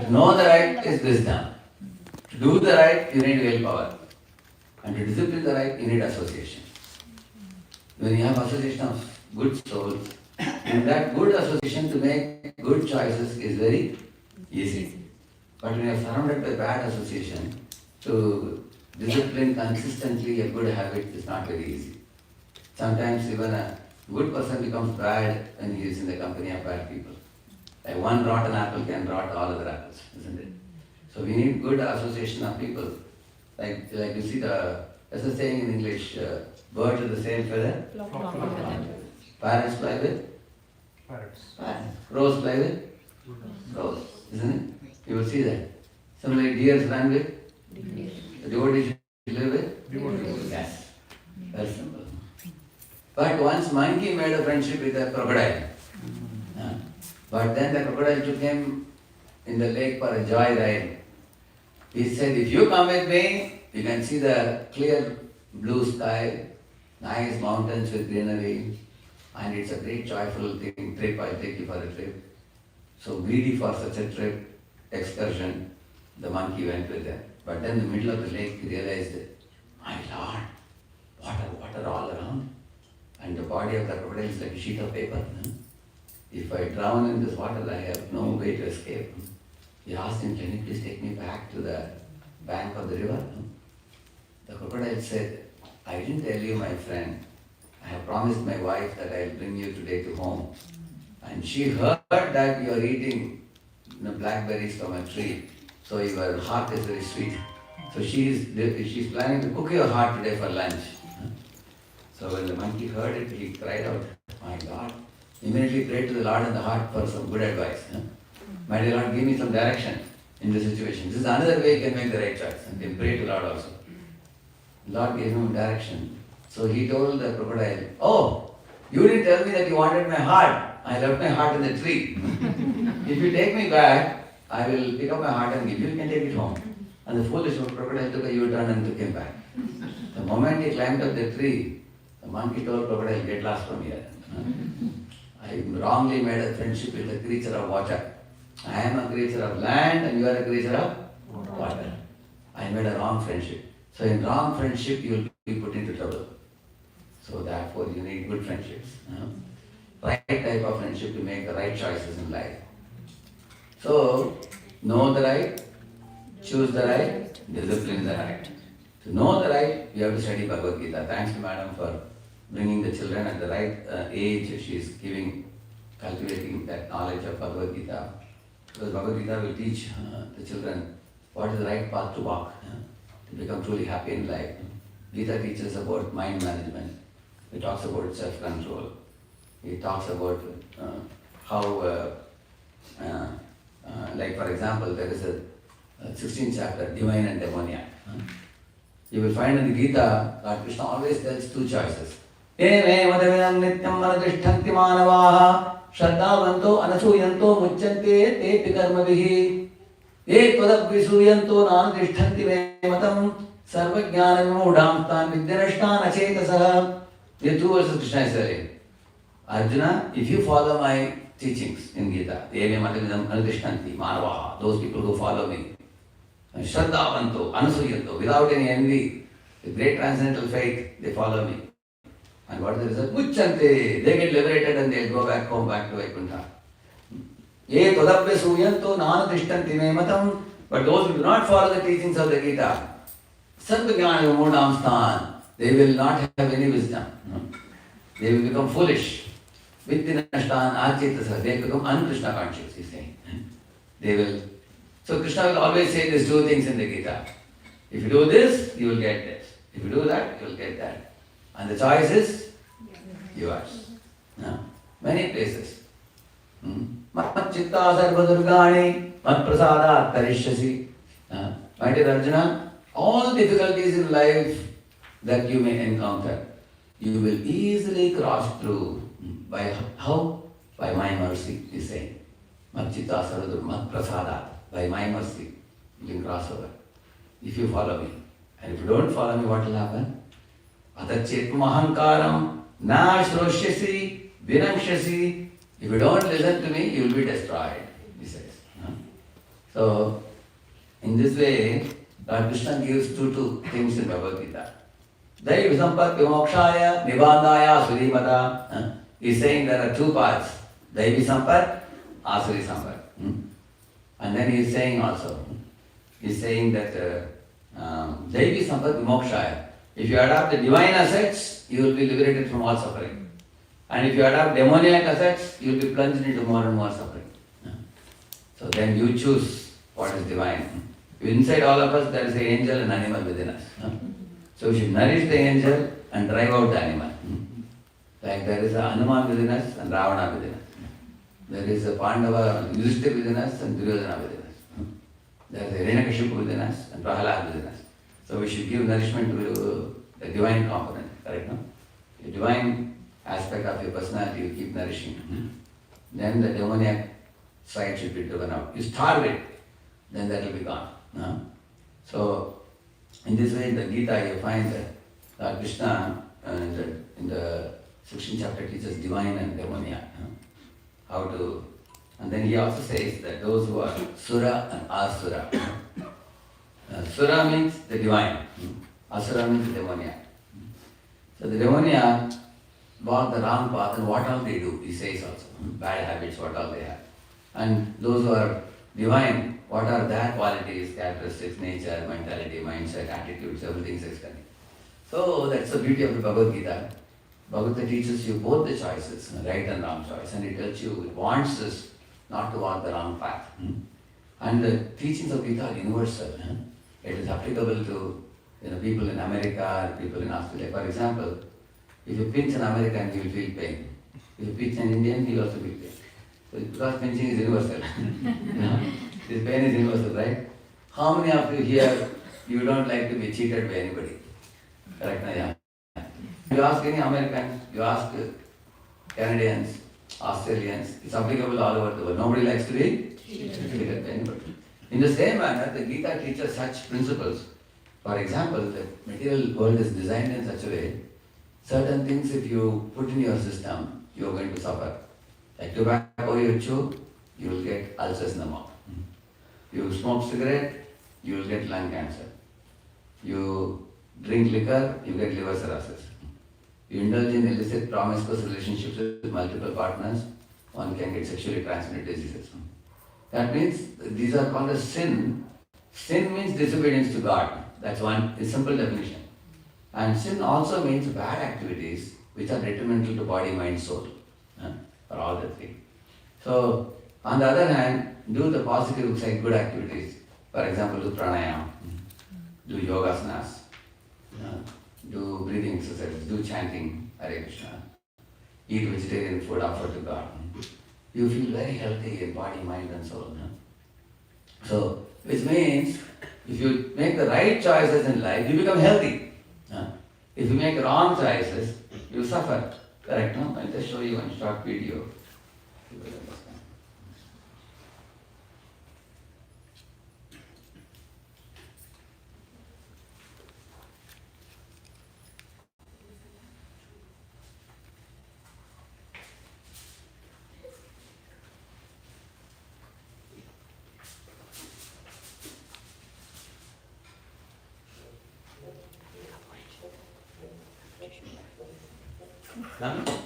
To know the right is wisdom. To do the right, you need willpower. And to discipline the right, you need association. When you have association of good souls, in that good association to make good choices is very easy. But when you are surrounded by bad association, to discipline consistently a good habit is not very easy. Sometimes even a good person becomes bad when he is in the company of bad people. Like one rotten apple can rot all other apples, isn't it? So we need good association of people. Like you see there's a saying in English, birds of the same feather. Parrots fly with? Parrots. Crows fly with? Crows, isn't it? You will see that. Similarly, deers run with? The devotees live with? Devotees. Yes. Very simple. But once monkey made a friendship with a crocodile. But then the crocodile took him in the lake for a joy ride. He said, if you come with me, you can see the clear blue sky, nice mountains with greenery, and it's a great joyful trip. I'll take you for a trip. So greedy for such a trip, excursion, the monkey went with them. But then in the middle of the lake, he realized, my Lord, water all around. And the body of the crocodile is like a sheet of paper. If I drown in this water, I have no way to escape. He asked him, can you please take me back to the bank of the river? The crocodile said, I didn't tell you, my friend. I have promised my wife that I will bring you today to home. And she heard that you are eating blackberries from a tree. So your heart is very sweet. So she's planning to cook your heart today for lunch. So when the monkey heard it, he cried out, my God. Immediately prayed to the Lord in the heart for some good advice. My dear Lord, give me some direction in this situation. This is another way you can make the right choice. And then pray to Lord also. Lord gave him direction. So he told the crocodile, oh, you didn't tell me that you wanted my heart. I left my heart in the tree. If you take me back, I will pick up my heart and give you. You can take it home. And the foolish crocodile took a U-turn and took him back. The moment he climbed up the tree, the monkey told crocodile, get lost from here. I wrongly made a friendship with a creature of water. I am a creature of land and you are a creature of water. I made a wrong friendship. So in wrong friendship, you will be put into trouble. So therefore, you need good friendships. Right type of friendship to make the right choices in life. So, know the right, choose the right, discipline the right. To know the right, you have to study Bhagavad Gita. Thanks to Madam for bringing the children at the right age. She is cultivating that knowledge of Bhagavad Gita. Because Bhagavad Gita will teach the children what is the right path to walk to become truly happy in life. Gita teaches about mind management. It talks about self-control. It talks about how, like for example, there is a 16th chapter, Divine and Demoniac. You will find in the Gita that Krishna always tells two choices. Shraddhavanto anasuyanto muchyante te karmavihi ye tadabvisuyanto nanadishtanti me matam sarvajnanam mudamstan vidyanashtan achetasah. There are two verses Krishna is telling. Arjuna, if you follow my teachings in Gita, those people who follow me, Shraddhavanto, Anasuyanto, without any envy, with great transcendental faith, they follow me. And what is the result? Muchyante, they get liberated and they go back home, back to Vaikuntha. Ye todabhya suyanto nanadishtanti me matam. But those who do not follow the teachings of the Gita, sarvajnana mudamstan, they will not have any wisdom. They will become foolish. Vidyanashtan achetasah, they become un-Krishna conscious, he's saying. They will. So Krishna will always say these two things in the Gita. If you do this, you will get this. If you do that, you will get that. And the choice is yours. Many places. Mat chitta sarva durgani, mat prasadat tarishyasi. My dear Arjuna, all difficulties in life that you may encounter, you will easily cross through. By how? By my mercy, he is saying. Mat chitta sarva durgani, mat prasadat. By my mercy, you can cross over. If you follow me. And if you don't follow me, what will happen? Atachetvam ahankaram na shroshyasi vinankshasi. If you don't listen to me, you will be destroyed, he says. So, in this way, Lord Krishna gives two things in Bhagavad Gita. Daivi sampat vimokshaya nibandaya surimata. He's saying there are two parts. Daivi sampat, asuri sampat. And then he's saying also, he's saying that Daivi sampat vimokshaya. If you adopt the divine assets, you will be liberated from all suffering. And if you adopt demoniac assets, you will be plunged into more and more suffering. So then you choose what is divine. Inside all of us, there is an angel and animal within us. So we should nourish the angel and drive out the animal. Like there is a Hanuman within us and Ravana within us. There is a Pandava, Yudhishthira within us and Duryodhana within us. There is a Hiranyakashipu within us and Prahalad within us. So we should give nourishment to the divine component, correct? No? The divine aspect of your personality you keep nourishing. Then the demoniac side should be driven out. You starve it, then that will be gone. So, in this way in the Gita you find that Lord Krishna in the 16th chapter teaches divine and demoniac. How to, and then he also says that those who are Sura and Asura. Sura means the divine, Asura means the demoniac. So the demoniac walk the wrong path and what all they do, he says also. Bad habits, what all they have. And those who are divine, what are their qualities, characteristics, nature, mentality, mindset, attitudes, everything is explained. So that's the beauty of the Bhagavad Gita. Bhagavad Gita teaches you both the choices, right and wrong choice, and it tells you, it wants us not to walk the wrong path. And the teachings of Gita are universal. It is applicable to people in America, people in Australia. For example, if you pinch an American, he will feel pain. If you pinch an Indian, he will also feel pain. So because pinching is universal. This pain is universal, right? How many of you here, you don't like to be cheated by anybody? Correct? Yeah. You ask any Americans, you ask Canadians, Australians, it's applicable all over the world. Nobody likes to be cheated by anybody. In the same manner, the Gita teaches such principles. For example, the material world is designed in such a way, certain things if you put in your system, you are going to suffer. Like tobacco you chew, you will get ulcers in the mouth. You smoke cigarette, you will get lung cancer. You drink liquor, you get liver cirrhosis. You indulge in illicit promiscuous relationships with multiple partners, one can get sexually transmitted diseases. That means these are called as sin. Sin means disobedience to God. That's one simple definition. And sin also means bad activities which are detrimental to body, mind, soul. For all the three. So, on the other hand, do the positive side, good activities. For example, do pranayama, do yogasanas, do breathing exercises, do chanting, Hare Krishna, eat vegetarian food offered to God. You feel very healthy in body, mind and soul. So, which means, if you make the right choices in life, you become healthy. If you make wrong choices, you suffer. Correct, no? I'll just show you one short video. You will understand.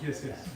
Yes, yes.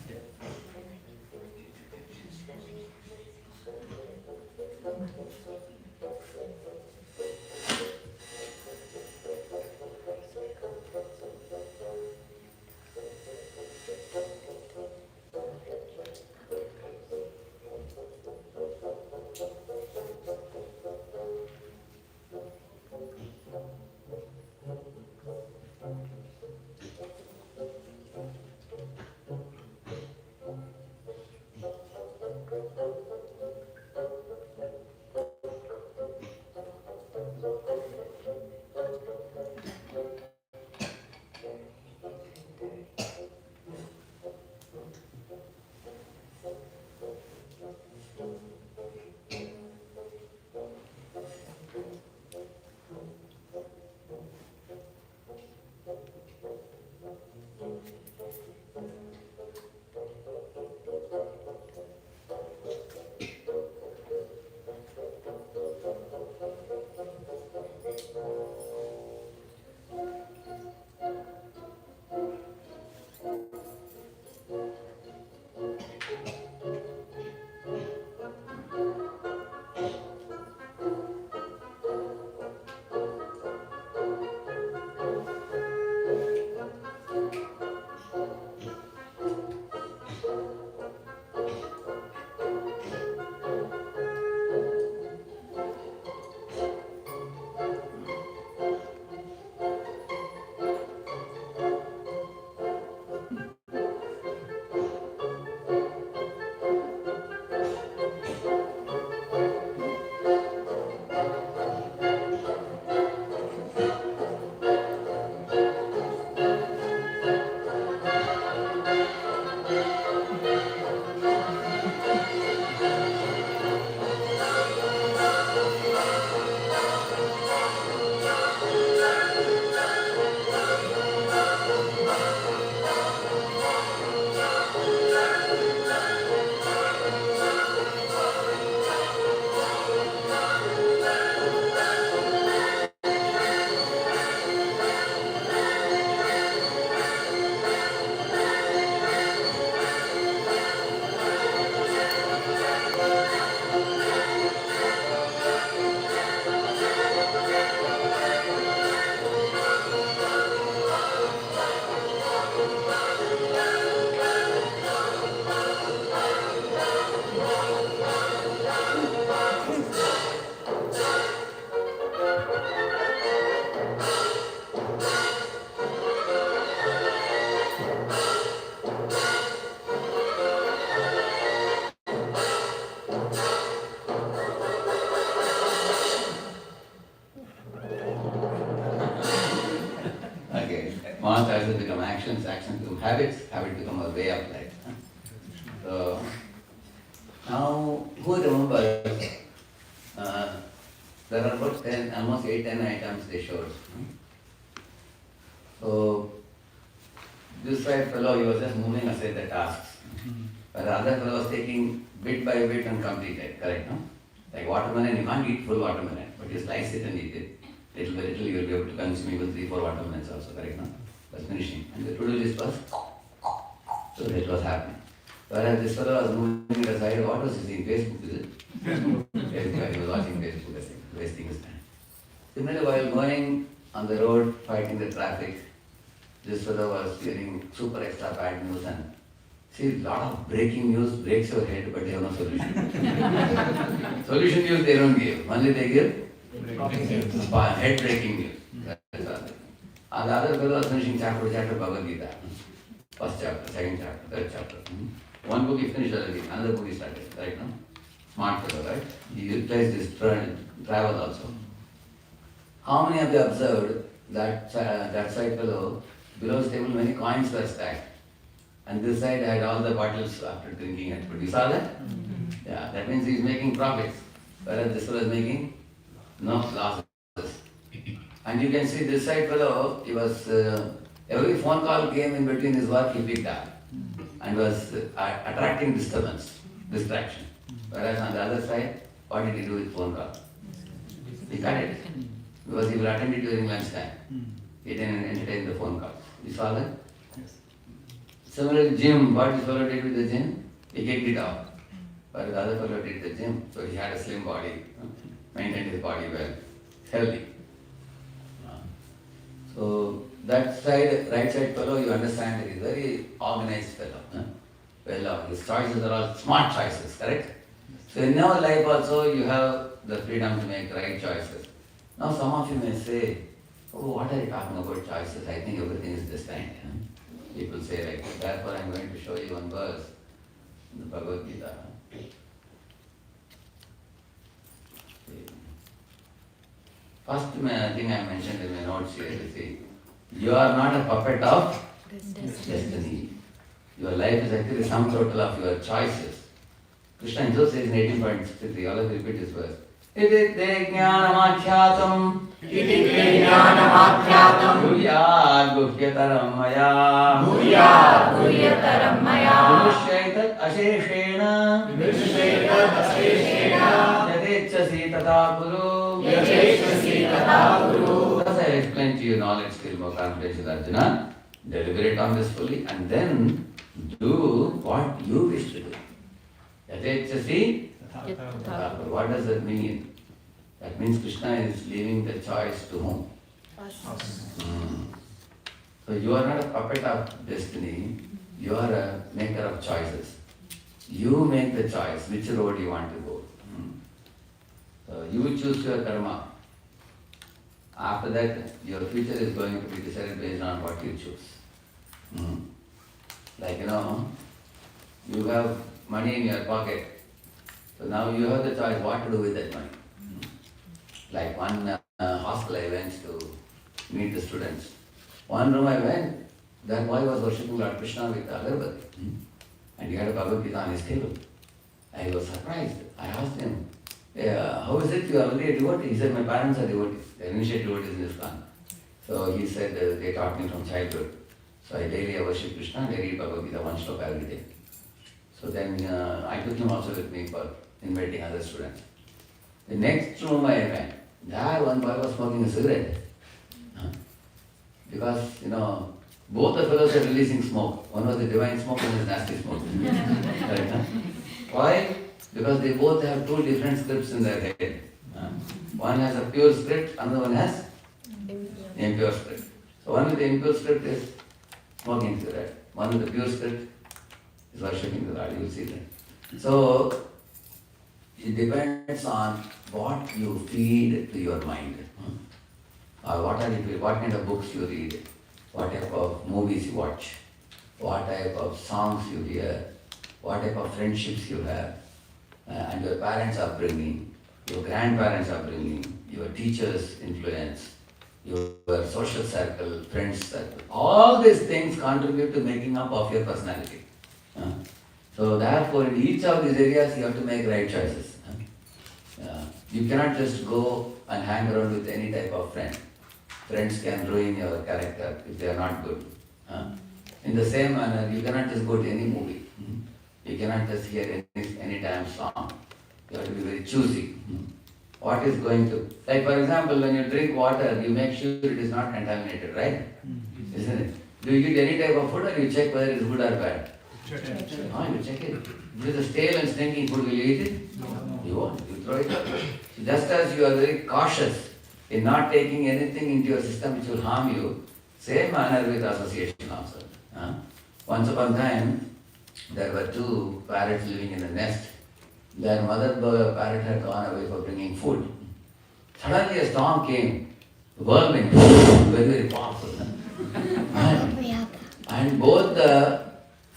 actions become habits, habit become a way of life. So now, who remembers? There are about 10, almost 8, 10 items they showed. So this side fellow, he was just moving aside the tasks. But the other fellow was taking bit by bit and completed, correct, no? Like watermelon, you can't eat full watermelon, but you slice it and eat it. Little by little, you will be able to consume even 3, 4 watermelons also, correct, no? Was finishing. And the to-do list was, so that was happening. Whereas this fellow was moving it aside, what was he seeing? Facebook, is it? Facebook, he was watching Facebook, I think, wasting his time. Similarly, while going on the road, fighting the traffic, this fellow was hearing super extra bad news and see, a lot of breaking news breaks your head, but they have no solution. Solution news they don't give. Only they give head breaking news. That's all. And the other fellow was finishing chapter Bhagavad Gita. First chapter, second chapter, third chapter. One book he finished already, another book he started, right now? Smart fellow, right? He utilized his travel also. How many of you observed that side fellow, below his table many coins were stacked? And this side had all the bottles after drinking it. But you saw that? Yeah, that means he is making profits. Whereas this fellow is making no losses. And you can see this side fellow, he was, every phone call came in between his work, he picked up. And was attracting distraction. Whereas on the other side, what did he do with phone call? He cut it. Because he will attend it during lunchtime. He didn't entertain the phone calls. You saw that? Similarly, gym, what this fellow did with the gym? He kicked it off. But the other fellow did the gym. So he had a slim body, maintained his body well, healthy. So that side, right side fellow, you understand, he is very organized fellow. Well, his choices are all smart choices, correct? So in our life also, you have the freedom to make right choices. Now some of you may say, oh, what are you talking about choices? I think everything is destined. People say like, therefore I am going to show you one verse in the Bhagavad Gita. First thing I mentioned in my notes here, you see, you are not a puppet of destiny. Your life is actually sum total of your choices. Krishna himself says in 18.63, all of you repeat this verse. Iti te jnanamakyatam bhuyad guhyataram maya vinushaitat asheshena yadechasi tata kuru. Thus I explained to you knowledge, skill, more confidence, Arjuna. Deliberate on this fully and then do what you wish to do. Yadechasi tata kuru. What does that mean? That means Krishna is leaving the choice to whom? Us. So you are not a puppet of destiny, you are a maker of choices. You make the choice which road you want to go. So you choose your karma. After that, your future is going to be decided based on what you choose. Like, you have money in your pocket. So now you have the choice what to do with that money. Like one hostel I went to meet the students. One room I went, that boy was worshipping Lord Krishna with agarbatti. And he had a Bhagavad Gita on his table. I was surprised. I asked him, how is it you are only a devotee? He said, my parents are devotees. They are initiate devotees in Islam. So he said, they taught me from childhood. So I daily worship Krishna and I read Bhagavad Gita, one shloka every day. So then I took him also with me for inviting other students. The next room I went, there one boy was smoking a cigarette. Because, both the fellows are releasing smoke. One was the divine smoke, one was nasty smoke. Right, huh? Why? Because they both have two different scripts in their head. One has a pure script, another one has impure script. So one with the impure script is smoking cigarette. One with the pure script is worshipping the Lord. You will see that. So it depends on what you feed to your mind. Or what kind of books you read, what type of movies you watch, what type of songs you hear, what type of friendships you have, and your parents' upbringing, your grandparents' upbringing, your teachers' influence, your social circle, friends circle. All these things contribute to making up of your personality. So therefore, in each of these areas, you have to make right choices. You cannot just go and hang around with any type of friend. Friends can ruin your character if they are not good. In the same manner, you cannot just go to any movie. You cannot just hear any damn song. You have to be very choosy. What is going to... Like for example, when you drink water, you make sure it is not contaminated, right? Isn't it? Do you eat any type of food or you check whether it is good or bad? Check. No, you check it. If it is a stale and stinking food, will you eat it? No. You won't. You throw it out. So just as you are very cautious in not taking anything into your system which will harm you, same manner with association also. Once upon a time, there were two parrots living in a nest. Their mother parrot had gone away for bringing food. Suddenly a storm came, whirlwind, very, very powerful. And both the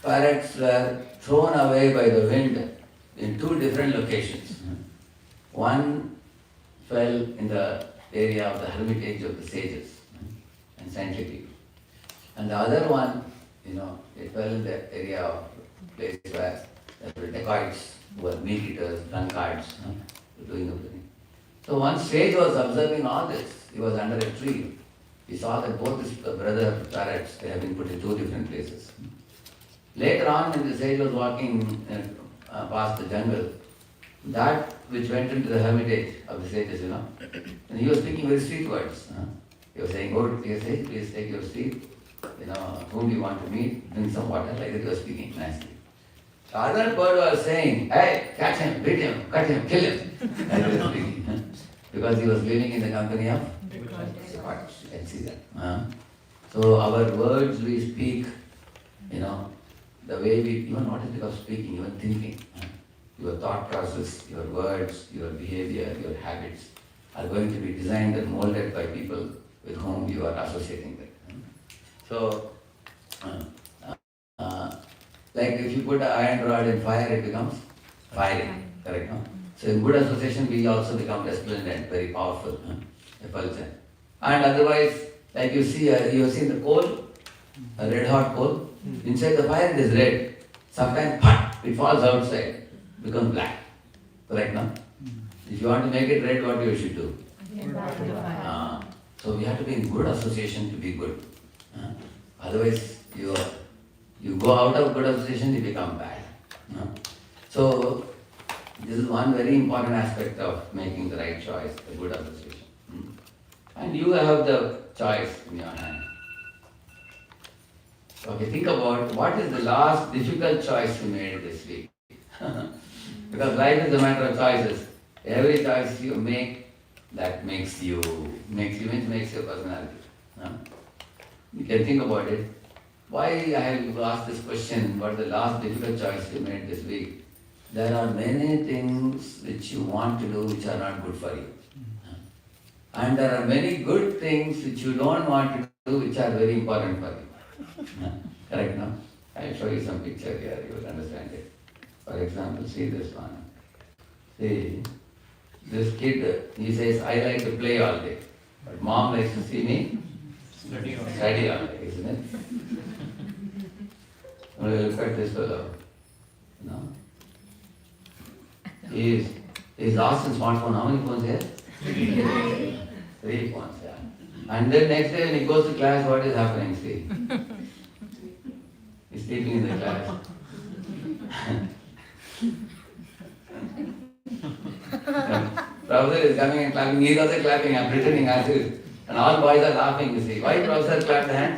parrots were thrown away by the wind in two different locations. One fell in the area of the hermitage of the sages and saintly people. And the other one, it fell in the area of place where there were dacoits, who were meat eaters, drunkards, doing everything. So one sage was observing all this. He was under a tree. He saw that both his brother parrots, they have been put in two different places. Later on, when the sage was walking past the jungle, that which went into the hermitage of the sages, and he was speaking very sweet words. He was saying, "Go to your sage, please take your seat. Whom do you want to meet? Drink some water." Like that he was speaking nicely. The other bird was saying, "Hey, catch him, beat him, cut him, kill him." Like he was speaking. Because he was living in the company of dacoits. You can see that. So our words we speak, the way we, even not just because speaking, even thinking. Your thought process, your words, your behavior, your habits are going to be designed and molded by people with whom you are associating with. So, like if you put an iron rod in fire, it becomes fiery, correct? No? So in good association, we also become resplendent, very powerful, effulgent. And otherwise, like you see, you have seen the coal, a red hot coal. Inside the fire it is red. Sometimes it falls outside, becomes black. Correct, no? If you want to make it red, what you should do? So we have to be in good association to be good. Otherwise, you go out of good association, you become bad. So this is one very important aspect of making the right choice, the good association. And you have the choice in your hand. Okay, think about what is the last difficult choice you made this week. Because life is a matter of choices. Every choice you make, that makes your personality. You can think about it. Why I have asked this question, what is the last difficult choice you made this week? There are many things which you want to do which are not good for you. And there are many good things which you don't want to do which are very important for you. Correct, no? I'll show you some picture here, you will understand it. For example, see this one. See, this kid, he says, "I like to play all day." But mom likes to see me study all day, isn't it? Only look at this fellow. He's lost his smartphone. How many phones he has? 3 phones, yeah. And then next day when he goes to class, what is happening? See? He's sleeping in the class. Professor is coming and clapping. He is also clapping. I'm pretending as if. And all boys are laughing, you see. Why professor clapped the hand?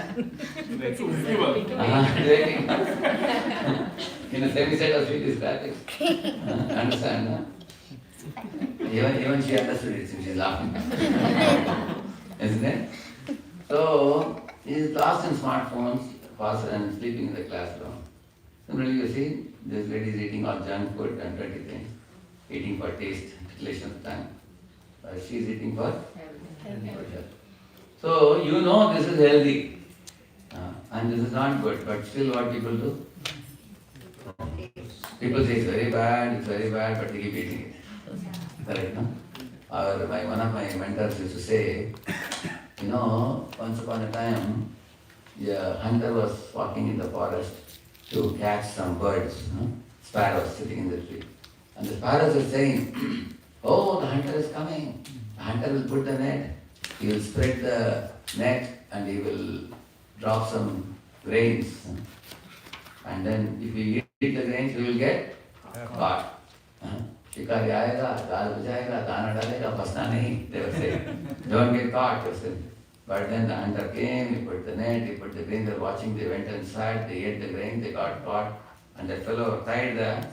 Waiting. In a semi-set of speech is clapping. Understand, no? Even she understood it, she's laughing. Isn't it? So, he's lost in smartphones, fast and sleeping in the classroom. Similarly, you see, this lady is eating all junk food and dirty things, eating for taste, titillation of time. She's eating for health. So, you know this is healthy and this is not good, but still what people do? People say it's very bad, but they keep eating it. Correct, no? One of my mentors used to say, You know, once upon a time, a hunter was walking in the forest to catch some birds, sparrows sitting in the tree. And the sparrows were saying, oh, the hunter is coming. The hunter will put the net. He will spread the net and he will drop some grains. And then if we eat the grains, we will get caught. शिकारी आएगा, जाल बजाएगा, दाना डालेगा, फंसना नहीं. They were saying, don't get caught. They were saying. But then the hunter came, he put the net, he put the grain, they were watching, they went inside, they ate the grain, they got caught. And that fellow tied the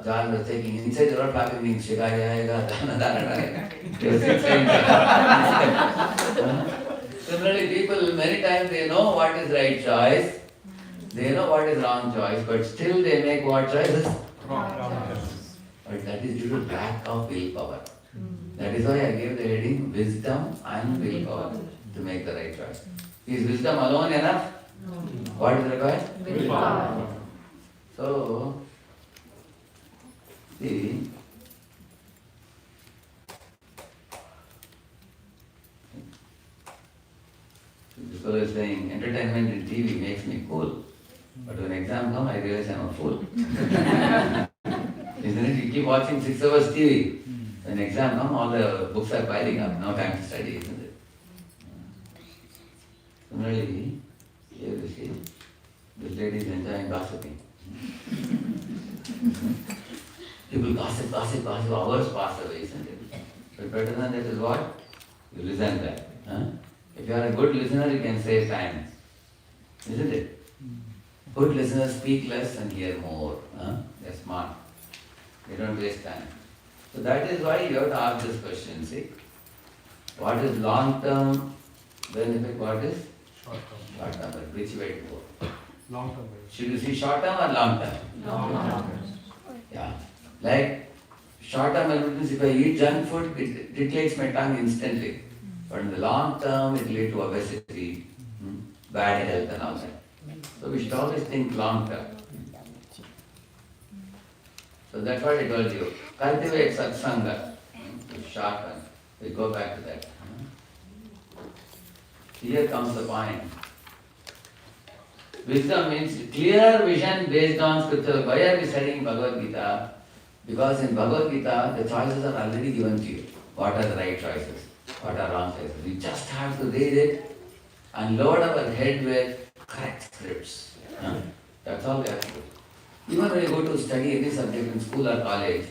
John was taking inside the road clapping, Shikari aayega, dana dalega. They were saying Similarly, people many times they know what is right choice, they know what is wrong choice, but still they make what choices? Wrong choice. But that is due to lack of willpower. That is why I gave the heading wisdom and willpower to make the right choice. Is wisdom alone enough? No. What is required? Willpower. So, see, this fellow is saying entertainment in TV makes me cool. But when exam comes, I realize I'm a fool. Isn't it? You keep watching 6 hours TV. When exam comes, all the books are piling up. No time to study, isn't it? Similarly, here you see, this lady is enjoying gossiping. People gossip, hours pass away, isn't it? But better than that is what? You listen to that. If you are a good listener, you can save time. Isn't it? Good listeners speak less and hear more. They're smart. They don't waste time. So that is why you have to ask this question, see. What is long-term benefit? What is? Short-term. Short-term. Which way to go? Long-term. Should you see short-term or long-term? Long-term. Yeah. Like short-term benefits, if I eat junk food, it detects my tongue instantly. But in the long term, it will lead to obesity, bad health and all that. So we should always think long term. So that's what I told you. Cultivate satsanga. Sharpen. We go back to that. Here comes the point. Wisdom means clear vision based on scripture. Why are we studying Bhagavad Gita? Because in Bhagavad Gita, the choices are already given to you. What are the right choices? What are wrong choices? We just have to read it and load our head with correct scripts. That's all we have to do. Even when you go to study any subject in school or college,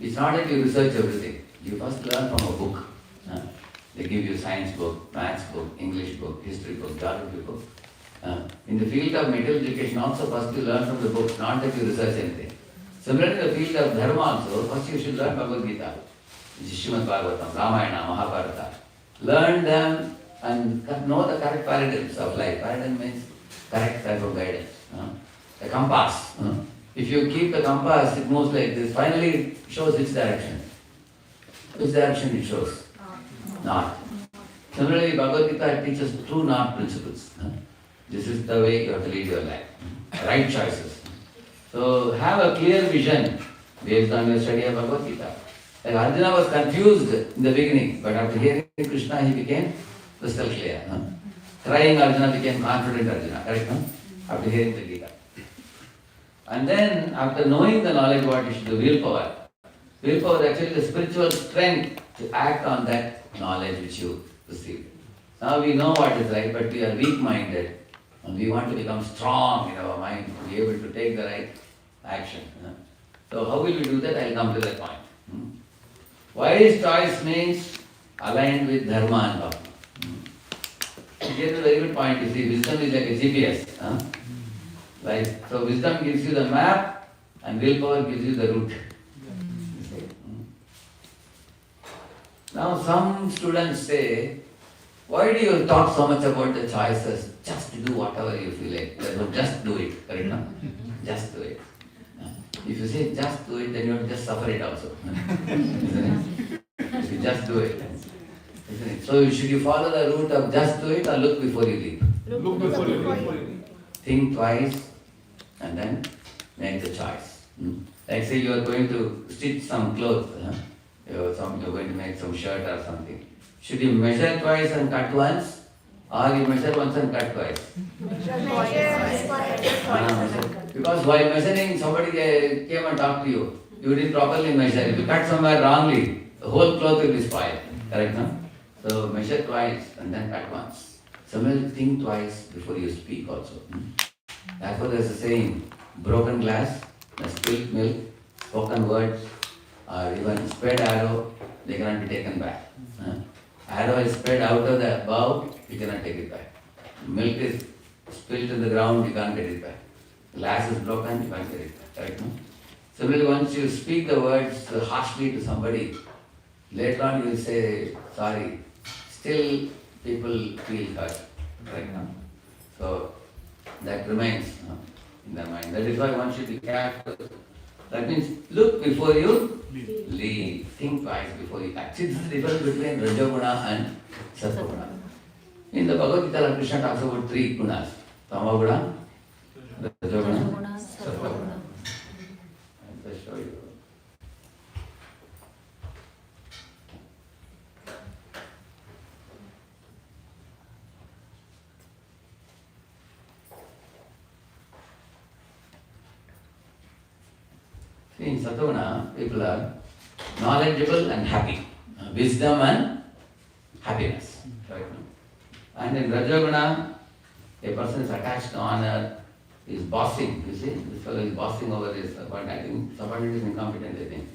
it's not that you research everything. You first learn from a book. They give you science book, maths book, English book, history book, geography book. In the field of material education also, first you learn from the books, not that you research anything. Similarly, in the field of dharma also, first you should learn Bhagavad Gita, Srimad Bhagavatam, Ramayana, Mahabharata. Learn them and know the correct paradigms of life. Paradigm means correct type of guidance. A compass. If you keep the compass, it moves like this. Finally, it shows which direction. Which direction it shows? North. Similarly, Bhagavad Gita teaches true north principles. This is the way you have to lead your life. Right choices. So have a clear vision based on your study of Bhagavad Gita. Like Arjuna was confused in the beginning, but after hearing Krishna, he became crystal clear. Crying Arjuna became confident Arjuna, correct? After hearing the Gita. And then, after knowing the knowledge, what you should do? Willpower. Willpower is actually the spiritual strength to act on that knowledge which you received. Now we know what is right, but we are weak-minded. And we want to become strong in our mind to be able to take the right action. So how will we do that? I will come to that point. Wise choice means aligned with dharma and bhakti. Here's a very good point. You see, wisdom is like a GPS. Like, so wisdom gives you the map and willpower gives you the route. Now some students say, why do you talk so much about the choices? Just do whatever you feel like. Just do it. Correct? No? Just do it. If you say just do it, then you have to just suffer it also. Isn't it? If you just do it. Isn't it? So should you follow the route of just do it or look before you leave? Look before you leave. Think twice and then make the choice. Like say you are going to stitch some clothes. You're going to make some shirt or something. Should you measure twice and cut once? Or you measure once and cut twice? Because while measuring, somebody came and talked to you. You didn't properly measure. If you cut somewhere wrongly, the whole cloth will be spoiled. Correct, no? So measure twice and then cut once. Similarly, think twice before you speak also. Therefore, there is a saying, broken glass, spilled milk, spoken words, or even sped arrow, they cannot be taken back. Arrow is spread out of the bow, you cannot take it back. Milk is spilled in the ground, you can't get it back. Glass is broken, you can't get it back. Correct, no? Similarly, once you speak the words harshly to somebody, later on you will say sorry. Still, people feel hurt. Correct, no? So, that remains in their mind. That is why one should be careful. That means look before you leave. Think twice before you act. See, this is the difference between Rajoguna and Sattva-guna. In the Bhagavad Gita, Krishna talks about three gunas. Tamoguna, Rajoguna, Sattva-guna. I'll just show you. In Sattva-guna, people are knowledgeable and happy. Wisdom and happiness. Right? And in Rajoguna, a person is attached to honor, is bossing. You see, this fellow is bossing over his subordinate. I think subordinate is incompetent, I think.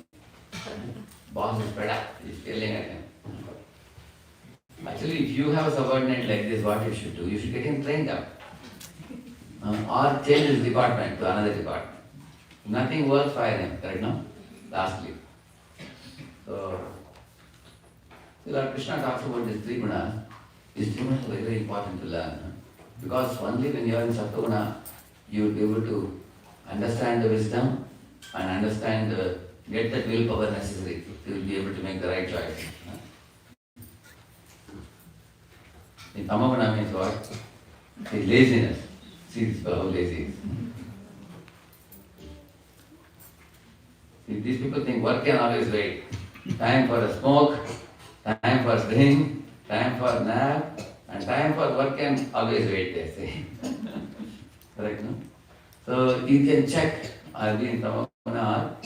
Boss is fed up, he's yelling at him. Actually, if you have a subordinate like this, what you should do? You should get him trained up. Or change his department to another department. Nothing works for him, correct, no? Lastly. So, Lord Krishna talks about these three gunas. These three gunas are very, very important to learn. Because only when you are in Sattva-guna, you will be able to understand the wisdom and understand get that willpower necessary. You will be able to make the right choice. In Tamoguna means what? See, laziness. See this fellow how lazy is. See, these people think work can always wait. Time for a smoke, time for a drink, time for a nap, and time for work can always wait, they say. Correct, no? So you can check, I'll be in Tamoguna or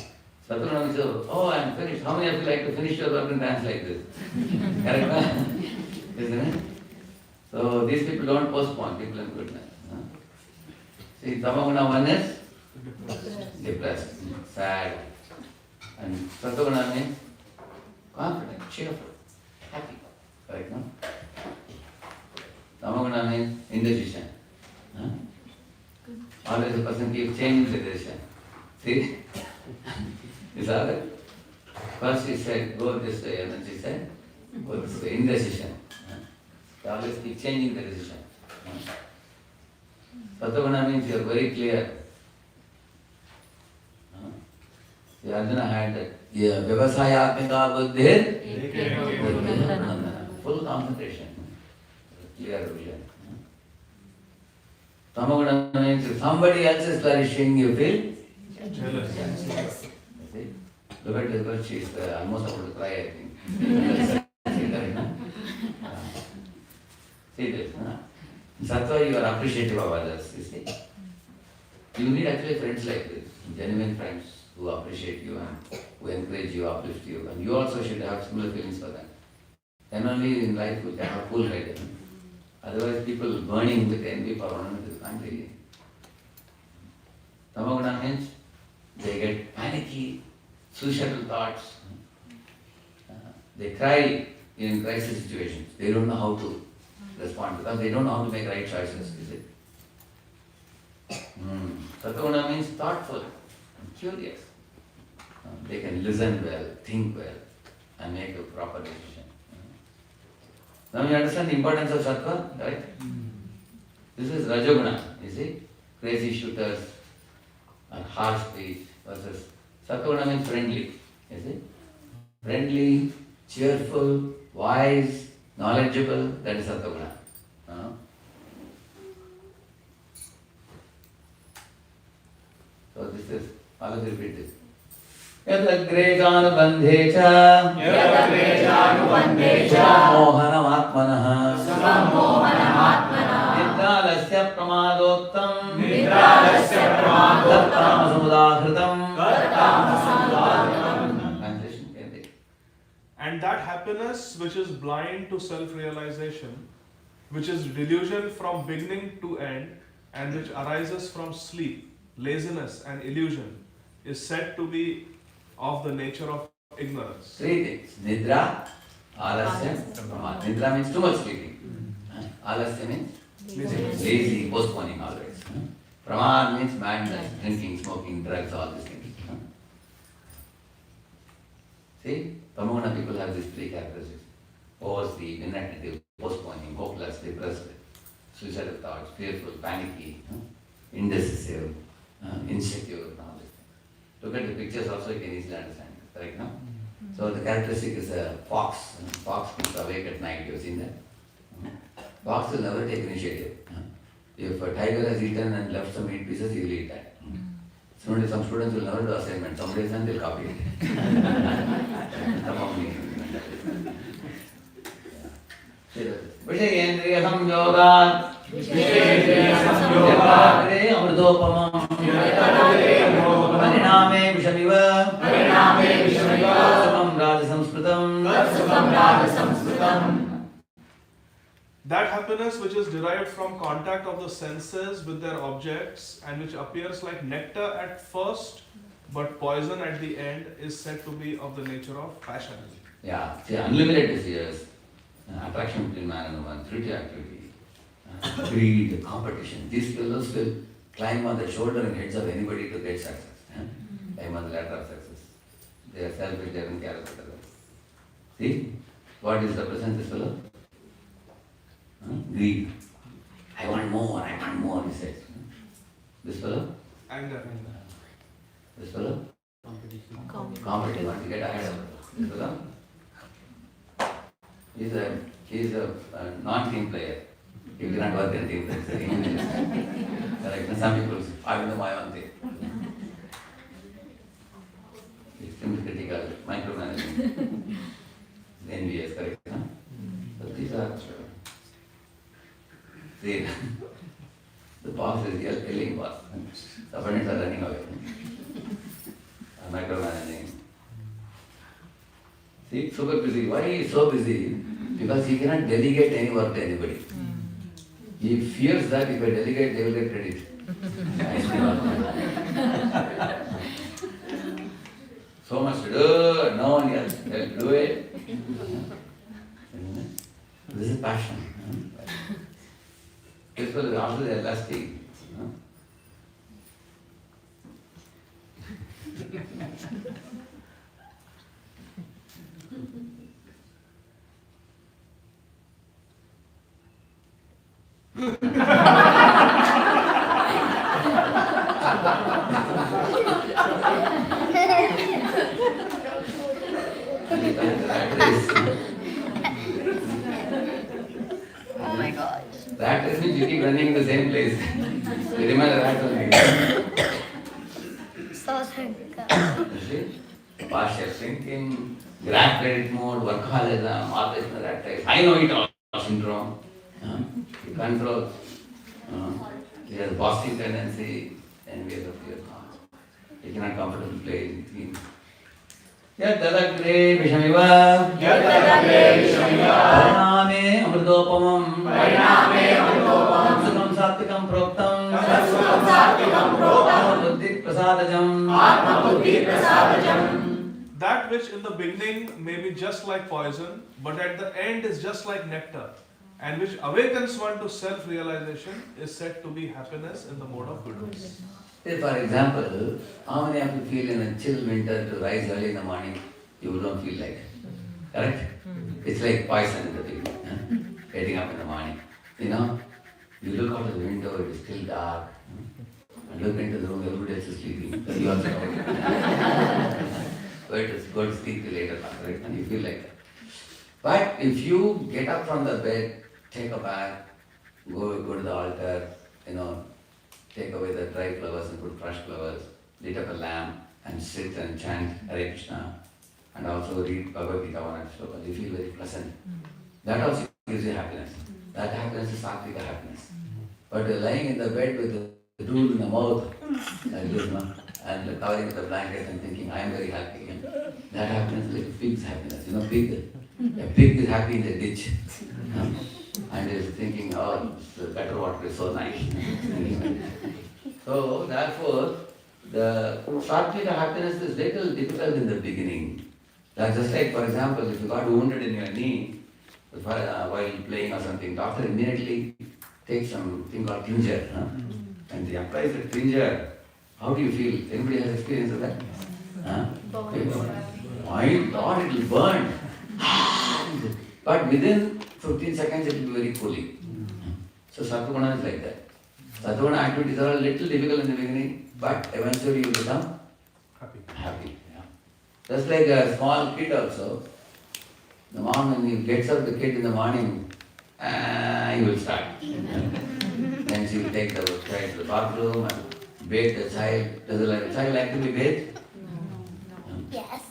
Sattva-guna will say, oh, I'm finished. How many of you like to finish your work and dance like this? Correct, no? Isn't it? So these people don't postpone, people in goodness. See, Tamoguna one is depressed, sad. And Sattva-guna means confident, cheerful, happy. Correct, no? Tamoguna means indecision. Always a person keeps changing the decision. See? You saw that? First he said, go this way, and then she said, go this way. Indecision. They always keep changing the decision. Sattva-guna means you are very clear. See, Arjuna had that Vyavasayatmika buddhir, full concentration, clear vision. Tamoguna means if somebody else is flourishing, you feel jealous. See? Look at this girl, she is almost about to cry, I think. See this, in Sattva you are appreciative of others, you see. You need actually friends like this, genuine friends who appreciate you and who encourage you, uplift you, and you also should have similar feelings for them. Then only in life you can have cool head. Otherwise people burning with envy for one another can't really. Tamoguna means they get panicky, suicidal thoughts. They cry in crisis situations. They don't know how to respond because they don't know how to make right choices, is it? Sattva-guna means thoughtful and curious. They can listen well, think well, and make a proper decision. Now you understand the importance of sattva, right? This is Rajoguna, you see? Crazy shooters and harsh speech versus Sattva-guna means friendly, you see? Friendly, cheerful, wise, knowledgeable, that is Sattva-guna. So this is, all of you repeat this. यदग्रेजानुबन्धे च मोहनमात्मनः निद्रालस्य प्रमादोत्तम तत्तामसमुदाहृतम्. Translation can be. And that happiness which is blind to self-realization, which is delusion from beginning to end, and which arises from sleep, laziness, and illusion, is said to be of the nature of ignorance. Three things. Nidra, alasya, pramad. Nidra means too much sleeping. Alasya means lazy, postponing always. Pramad means madness, drinking, smoking, drugs, all these things. See, Tamoguna people have these three characteristics. Oversleep, inactive, postponing, hopeless, depressed, suicidal thoughts, fearful, panicky, indecisive, insecure, and all this. Look at the pictures also, you can easily understand it, correct, no? So the characteristic is a fox. Fox keeps awake at night, you have seen that? Fox will never take initiative. If a tiger has eaten and left some meat pieces, he will eat that. Some students will never do assignment. Some days and they'll copy it. Vishayendriya samyogat yatagre amritopamam pariname vishamiva sukam rajasamskritam. That happiness which is derived from contact of the senses with their objects and which appears like nectar at first but poison at the end is said to be of the nature of passion. Yeah, see, unlimited desires, attraction between man and woman, fruitive activity, greed, competition. These fellows will climb on the shoulder and heads of anybody to get success. Climb on the ladder of success. They are selfish, they don't care about others. See, what is represent this fellow? Greed. I want more, he says. This fellow? Anger. This fellow? Competition. Want to get ahead of this fellow? He's a non-team player. He cannot work in team players. Correct. Some people, I will do my own thing. Extremely critical, micromanaging, envious, correct? So these are the boss is yelling boss. Subordinates are running away. Micromanaging. See, super busy. Why he is so busy? Because he cannot delegate any work to anybody. He fears that if I delegate, they will get credit. So much to do, no one else will do it. This is passion. This will also the elastic. Oh my gosh. Rat race means you keep running in the same place. You remember rat only. So thankful. You see? Partial thinking, grab credit mode, workaholism, all this in the rat race. I know it all syndrome. He controls. He has bossing tendency and we have a fear. He cannot comfortably play in teams. Yadalagre vishamiva pariname amritopamam sukam satvikam proktam buddhi prasadajam. That which in the beginning may be just like poison, but at the end is just like nectar, and which awakens one to self-realization is said to be happiness in the mode of goodness. Say for example, how many of you feel in a chill winter to rise early in the morning, you don't feel like it. Correct? It's like poison in the beginning. Getting up in the morning. You know, you look out of the window, it is still dark. And look into the room, everybody else is sleeping. So you also know. But it's good to sleep till later, right? And you feel like that. But if you get up from the bed, take a bath, go to the altar, take away the dry flowers and put fresh flowers, lit up a lamp, and sit and chant Hare Krishna and also read Bhagavad Gita one and slokas, you feel very pleasant. That also gives you happiness. That happiness is satvika happiness. But lying in the bed with the drool in the mouth like this, and covering with the blanket and thinking, I am very happy. That happiness is like a pig's happiness. A pig is happy in the ditch. And is thinking, oh, the better water is so nice. So, therefore, the satvika happiness is little difficult in the beginning. That's just like, for example, if you got wounded in your knee while playing or something, doctor immediately takes something called tincture. And he applies the tincture. How do you feel? Anybody has experience of that? My God, it will burn. But within 15 seconds, it will be very cooling. So Sattva is like that. Sattva activities are a little difficult in the beginning, but eventually you become happy. Just like a small kid also, the mom when he gets up the kid in the morning, he will start. Then she will take the child to the bathroom and bathe the child. Does the child like to be bathed? Yes.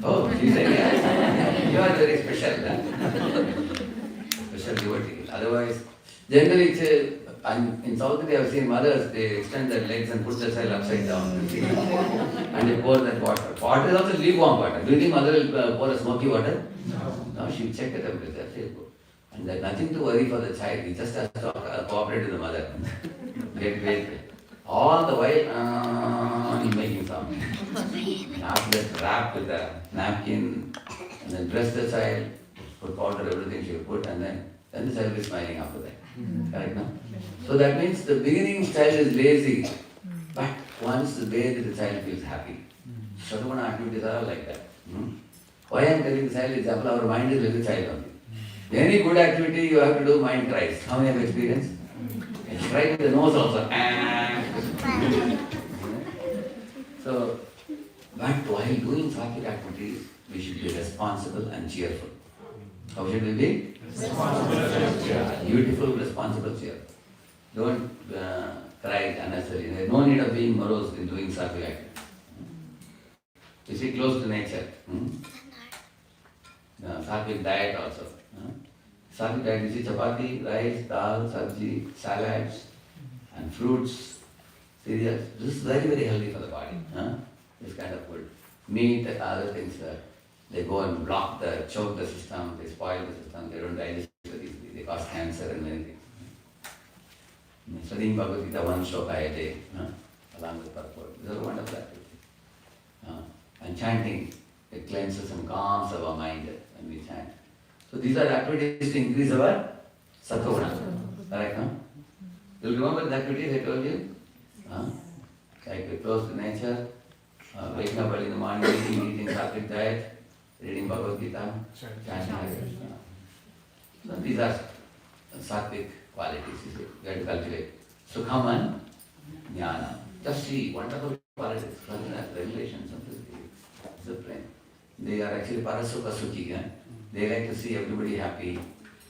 Oh, she said yes. You are very special. Special devotee. Otherwise, generally in South India I have seen mothers, they extend their legs and put the child upside down. And they pour that water. Water is also lukewarm water. Do you think mother will pour a smoky water? No, she will check the temperature. And there's nothing to worry for the child. He just has to cooperate with the mother. Wait. All the while, he's making sound. And after that, wrap with a napkin, and then dress the child, put powder, everything she will put, and then the child is smiling after that. Correct, no? So that means the beginning child is lazy, but once the bathed, the child feels happy. Sadhana activities are all like that. Why I am telling the child example, our mind is like a child only. Any good activity you have to do, mind cries. How many have experienced? It's crying with the nose also. So, but while doing sattvic activities, we should be responsible and cheerful. How should we be? Responsible. Yeah, beautiful, responsible, cheerful. Don't cry unnecessarily. There is no need of being morose in doing sattvic activities. You see, close to nature. Sattvic diet also. Sattvic diet, you see chapati, rice, dal, sabji, salads, and fruits, cereals. This is very, very healthy for the body. This kind of food. Meat and other things, they go and choke the system, they spoil the system, they don't digest very easily, they cause cancer and many things. Studying Bhagavad Gita, one shloka a day, along with purport. These are wonderful activities. And chanting, it cleanses and calms our mind when we chant. So these are activities to increase our sattva. Correct, no? You'll remember the activities I told you? Like we're close to nature, waking up early in the morning, eating sattvic diet, reading Bhagavad Gita, chanting. So these are sattvic qualities we have to cultivate. Sukham and jnana. Just see wonderful qualities, regulation, discipline. They are actually parasukha sukhi. They like to see everybody happy.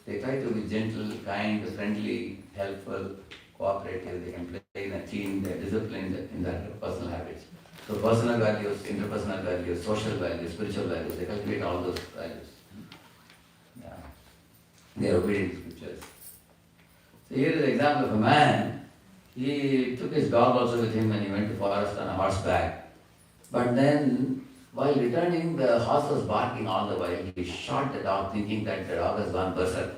They try to be gentle, kind, friendly, helpful, cooperative. They can play in a team. They are disciplined in their personal habits. So personal values, interpersonal values, social values, spiritual values, they cultivate all those values. Yeah. They are obedient to scriptures. So here is an example of a man. He took his dog also with him when he went to forest on a horseback. But then, while returning, the horse was barking all the while. He shot the dog thinking that the dog has gone berserk.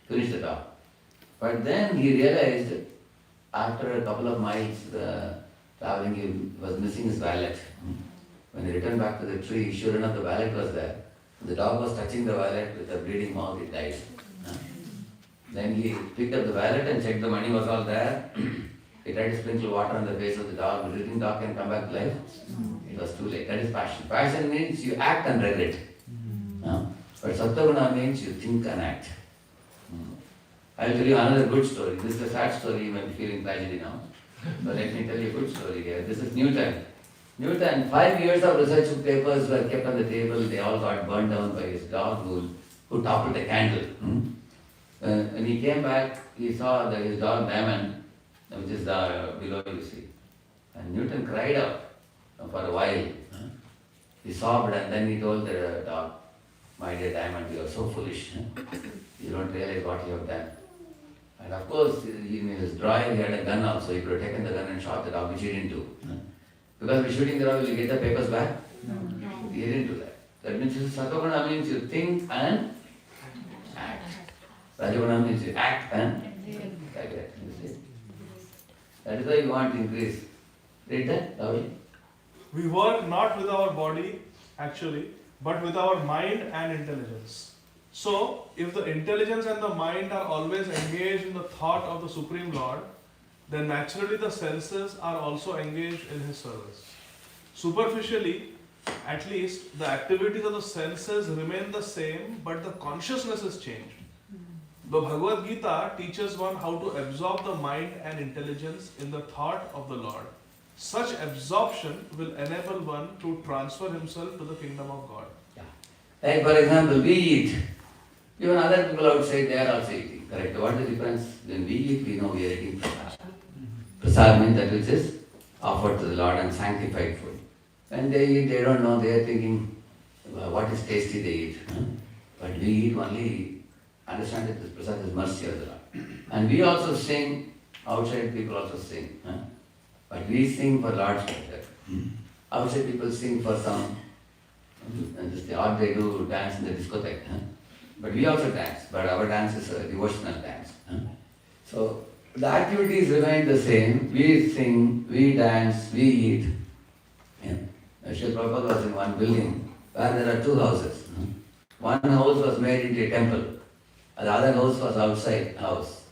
Finished the dog. But then he realized, after a couple of miles traveling, he was missing his wallet. When he returned back to the tree, sure enough the wallet was there. The dog was touching the wallet with a bleeding mouth, it died. Then he picked up the wallet and checked the money was all there. He tried to sprinkle water on the face of the dog. The living dog can come back to life. It was too late. That is passion. Passion means you act and regret. But Sattva means you think and act. I will tell you another good story. This is a sad story, you might be feeling tragedy now. But let me tell you a good story here. This is Newton. Newton, 5 years of research papers were kept on the table. They all got burned down by his dog who toppled a candle. When he came back, he saw that his dog Diamond, which is below, you see. And Newton cried out. for a while. He sobbed and then he told the dog, "My dear diamond, you are so foolish. You don't realize what you have done." And of course, in his drawer he had a gun also. He could have taken the gun and shot the dog, which he didn't do. Because by shooting the dog, will you get the papers back? No. He didn't do that. That means Satoguna means you think and act. Rajoguna means you act and like that. You see? That is why you want to increase. Read that, Ravi. We work not with our body, actually, but with our mind and intelligence. So, if the intelligence and the mind are always engaged in the thought of the Supreme Lord, then naturally the senses are also engaged in His service. Superficially, at least, the activities of the senses remain the same, but the consciousness is changed. The Bhagavad Gita teaches one how to absorb the mind and intelligence in the thought of the Lord. Such absorption will enable one to transfer himself to the kingdom of God. Yeah. Like for example, we eat. Even other people outside, they are also eating. Correct? What is the difference? When we eat, we know we are eating prasad. Prasad means that which is offered to the Lord and sanctified food. When they eat, they don't know, they are thinking, what is tasty they eat. But we eat only, understand that this prasad is mercy of the Lord. And we also sing, outside people also sing. But we sing for Lord's pleasure. Outside people sing for some, or they do dance in the discotheque. But we also dance, but our dance is a devotional dance. So the activities remain the same. We sing, we dance, we eat. Srila Prabhupada was in one building where there are two houses. One house was made into a temple, and the other house was outside house.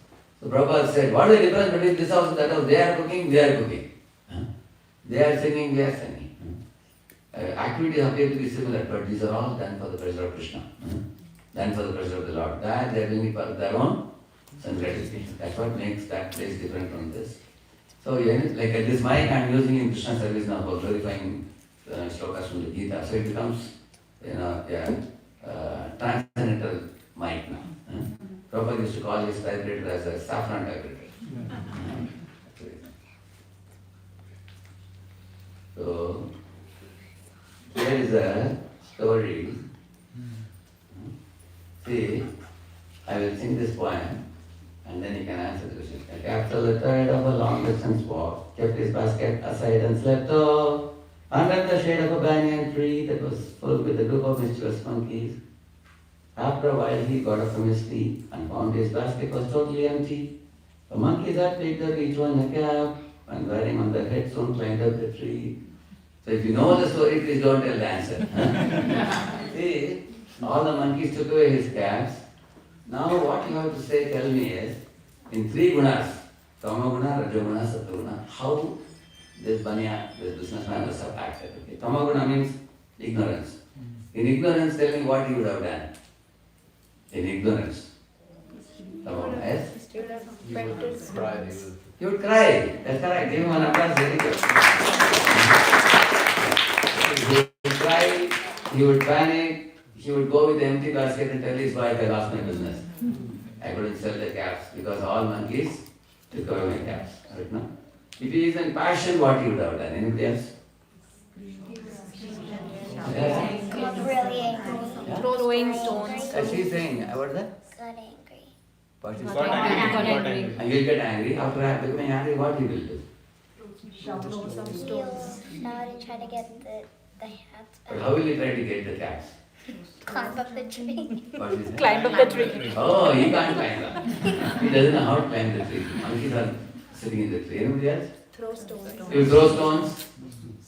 So Prabhupada said, what is the difference between this house and that house? They are cooking, we are cooking. They are singing, we are singing. Activities appear to be similar, but these are all done for the pleasure of Krishna. Done for the pleasure of the Lord. That they are doing it for their own sense gratification. That's what makes that place different from this. So like at this mic I am using in Krishna service now for glorifying shlokas from the Gita. So it becomes, transcendental mic now. Prabhupada used to call his vibrator as a saffron vibrator. So there is a story. See, I will sing this poem and then you can answer the question. A capsule tired of a long distance walk kept his basket aside and slept off under the shade of a banyan tree that was full with a group of mischievous monkeys. After a while he got up from his sleep and found his basket was totally empty. The monkeys had picked up each one a cap and wearing on their head soon climbed up the tree. So if you know the story, please don't tell the answer. See, all the monkeys took away his caps. Now what you have to say, tell me is, in three gunas, Tamaguna, Rajoguna, Sattva, how this banya, this businessman must have acted. Okay? Tamaguna means ignorance. In ignorance, tell me what you would have done. In ignorance. Tamaguna, yes? You would cry. That's correct. Give him an applause. Very good. He would cry, he would panic, he would go with the empty basket and tell his wife, I lost my business. I couldn't sell the caps because all monkeys took away my caps. Right now? If he is in passion, what he would have done? Anybody else? Yeah. Got really angry. Throwing stones. She's saying, what is that? Got angry. What is Got that? angry. And you'll get angry. After becoming angry, what you will do? Throw some stones. He'll shout and try to get the hats But back. how will you try to get the caps? Climb up the tree. What is it? Climb up the tree. Oh, he can't climb up. He doesn't know how to climb the tree. Monkeys are sitting in the tree. Anybody else? Throw stones. He will throw stones,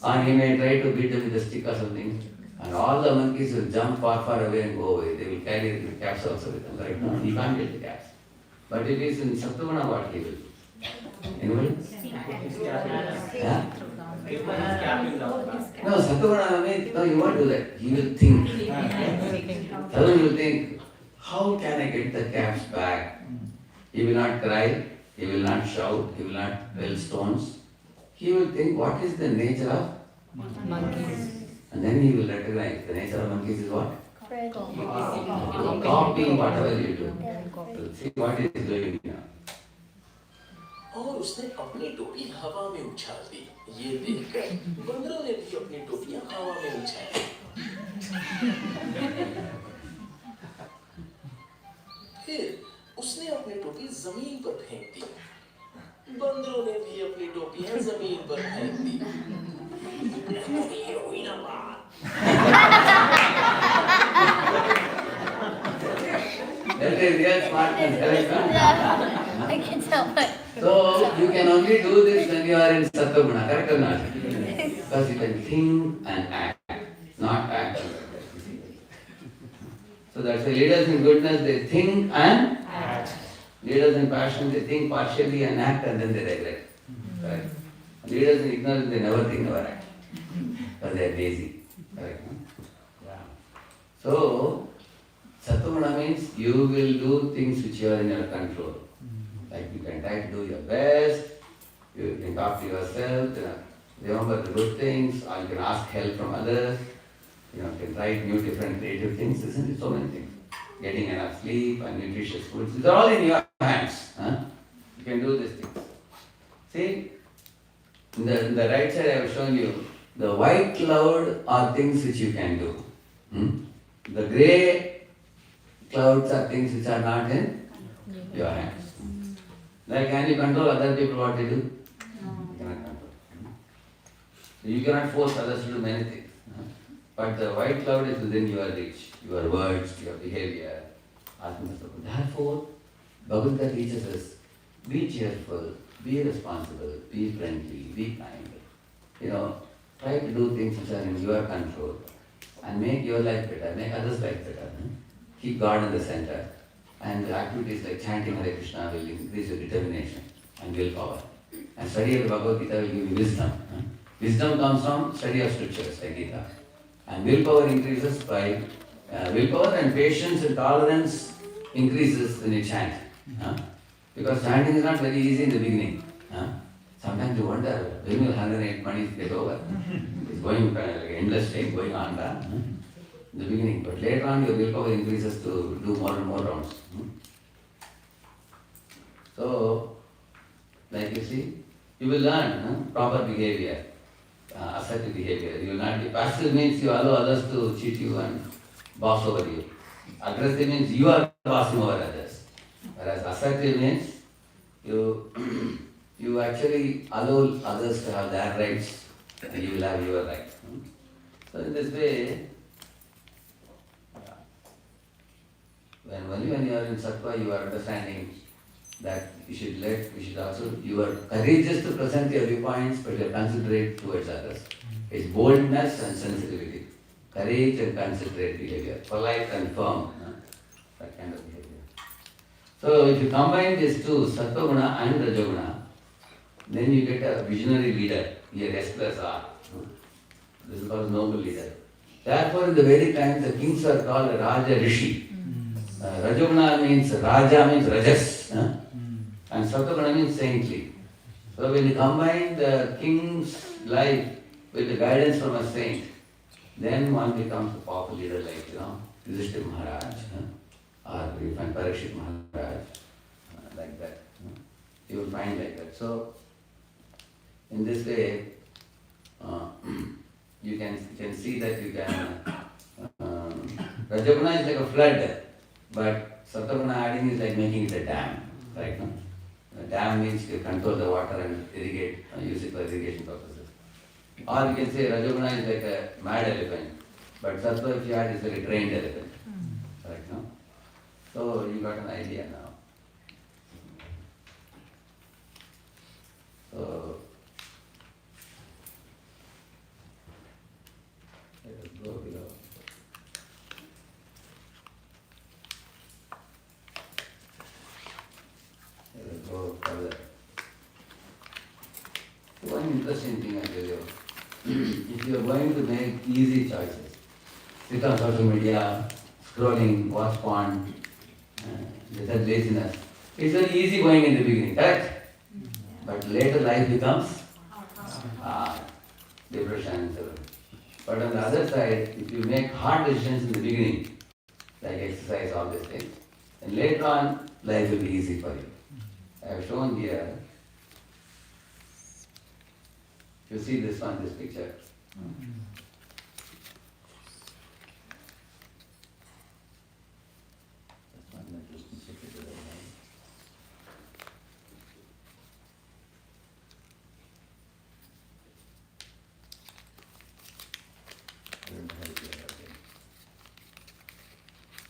and he may try to beat them with a stick or something. And all the monkeys will jump far, far away and go away. They will carry the caps also with them. Right now, he can't get the caps. But if he is in Sattva, what he will do? Anybody? Yeah? No, Sattva means, no, you won't do that. He will think. Suddenly you will think, how can I get the caps back? He will not cry, he will not shout, he will not hurl stones. He will think, what is the nature of Monkeys. And then he will recognize the nature of monkeys is what? Pretty. Copying whatever you do. They're pretty. See what he is doing now. और उसने अपनी टोपी हवा में उछाल दी। ये देखकर बंदरों ने भी अपनी टोपियां हवा में उछाली। फिर उसने अपनी टोपी जमीन पर फेंक दी। बंदरों ने भी अपनी टोपियां जमीन पर फेंक दी। ये हुई ना बात। That is real smartness, correct? Huh? I can tell by. So you can only do this when you are in Sattva-guna, correct or not? Because you can think and act, not act and act. So that's why leaders in goodness, they think and act. Leaders in passion, they think partially and act and then they regret. Correct? Leaders in ignorance, they never think, never act. Because they are lazy. Correct? Yeah. So, Sattva-guna means you will do things which are in your control. Like you can try to do your best, you can talk to yourself, remember the good things, or you can ask help from others, you can try new different creative things, isn't it? So many things. Getting enough sleep and nutritious foods, these are all in your hands. Huh? You can do these things. See, in the right side I have shown you, the white cloud are things which you can do. The grey clouds are things which are not in your hands. Like, can you control other people what they do? You cannot control. So you cannot force others to do many things. But the white cloud is within your reach, your words, your behavior. Therefore, Bhagavad Gita teaches us, be cheerful, be responsible, be friendly, be kind. Try to do things which are in your control and make your life better, make others' life better. Keep God in the center. And activities like chanting Hare Krishna will increase your determination and willpower. And study of the Bhagavad Gita will give you wisdom. Wisdom comes from study of scriptures like Gita. And willpower increases by willpower, and patience and tolerance increases when you chant. Because chanting is not very easy in the beginning. Sometimes you wonder when will 108 months get over. It's going like endless time going on. In the beginning, but later on your willpower increases to do more and more rounds. So, like you see, you will learn proper behavior, assertive behavior. You will not be passive means you allow others to cheat you and boss over you. Aggressive means you are bossing over others. Whereas assertive means you actually allow others to have their rights and you will have your rights. So in this way, when you are in sattva, you are understanding that you are courageous to present your viewpoints, but you are considerate towards others. It's boldness and sensitivity, courage and considerate behavior, polite and firm, that kind of behavior. So if you combine these two, sattva guna and rajoguna, then you get a visionary leader, here S plus R. This is called noble leader. Therefore, in the Vedic times, the kings are called Raja Rishi. Rajoguna means Raja means Rajas, and Sattva means saintly. So when you combine the king's life with the guidance from a saint, then one becomes a powerful leader like Yudhishthira Maharaj, or you find Parikshit Maharaj, like that. You will find like that. So in this way, you can see that you can. Rajoguna is like a flood. But Sattva adding is like making it a dam, right? No? A dam means you control the water and irrigate, use it for irrigation purposes. Or you can say Rajoguna is like a mad elephant, but Sattva if you add is like a trained elephant, right? No? So you got an idea now. So let us go below. Go further. One interesting thing I tell you, if you are going to make easy choices, sit on social media, scrolling, watch porn, that laziness, it's very easy going in the beginning, correct? But later life becomes depression. But on the other side, if you make hard decisions in the beginning, like exercise, all these things, then later on life will be easy for you. I have shown here You see this one, this picture.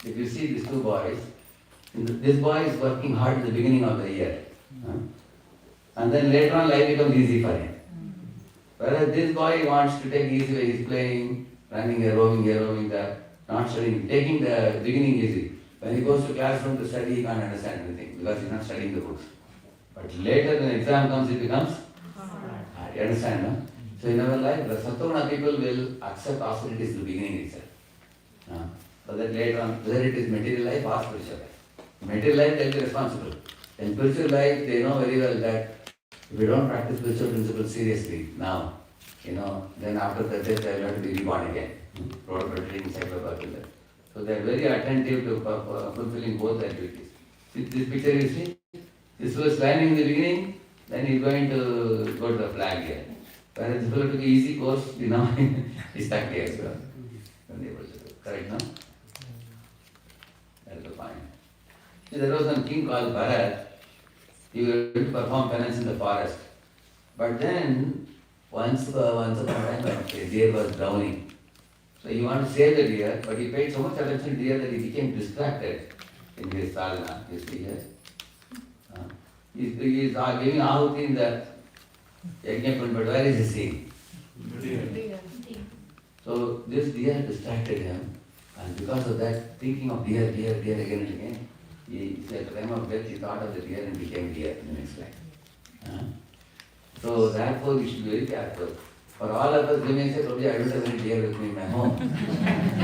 If you see these two boys, this boy is working hard at the beginning of the year. And then later on life becomes easy for him. Whereas this boy wants to take easy way, he's playing, running here, roaming there, not studying, taking the beginning easy. When he goes to classroom to study, he can't understand anything because he's not studying the books. But later when the exam comes, it becomes hard. You understand, no? So in our life, the Sattva people will accept austerities in the beginning itself. So that later on, whether it is material life or spiritual life. Material life, they'll be responsible. In spiritual life, they know very well that if you don't practice spiritual principles seriously now, then after the death, they'll have to be reborn again. Protecting cyclopathy. So they're very attentive to fulfilling both activities. This picture you see, this was climbing in the beginning, then he's going to go to the flag here. Whereas if you took an easy course, he's stuck here. So, correct, no? That's the point. See, there was one king called Bharat. He was going to perform penance in the forest. But then, once upon a time, a deer was drowning. So he wanted to save the deer, but he paid so much attention to deer that he became distracted in his sadhana. You see here? He's giving ahuti in the yajna, but where is he seeing? So this deer distracted him, and because of that, thinking of deer again and again, at the time of death, he thought of the deer and became deer in the next life. So therefore, we should be very careful. For all of us, we may say, probably I don't have any deer with me in my home.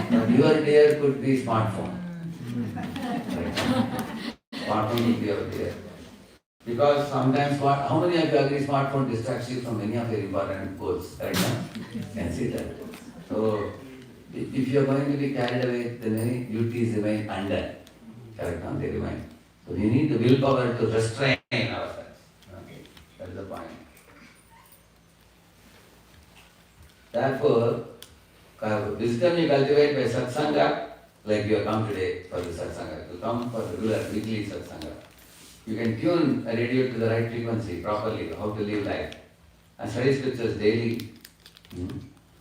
But your deer could be smartphone. Right? Smartphone could be your deer. Because sometimes, how many of you agree smartphone distracts you from many of your important goals? Right now? Can see that. So, if you are going to be carried away, then many duties remain under. Correct now? They remain. So, we need the willpower to restrain ourselves. That is the point. Therefore, wisdom you cultivate by satsanga, like you have come today for the satsanga. To come for regular, weekly satsanga. You can tune a radio to the right frequency properly, how to live life. And study scriptures daily.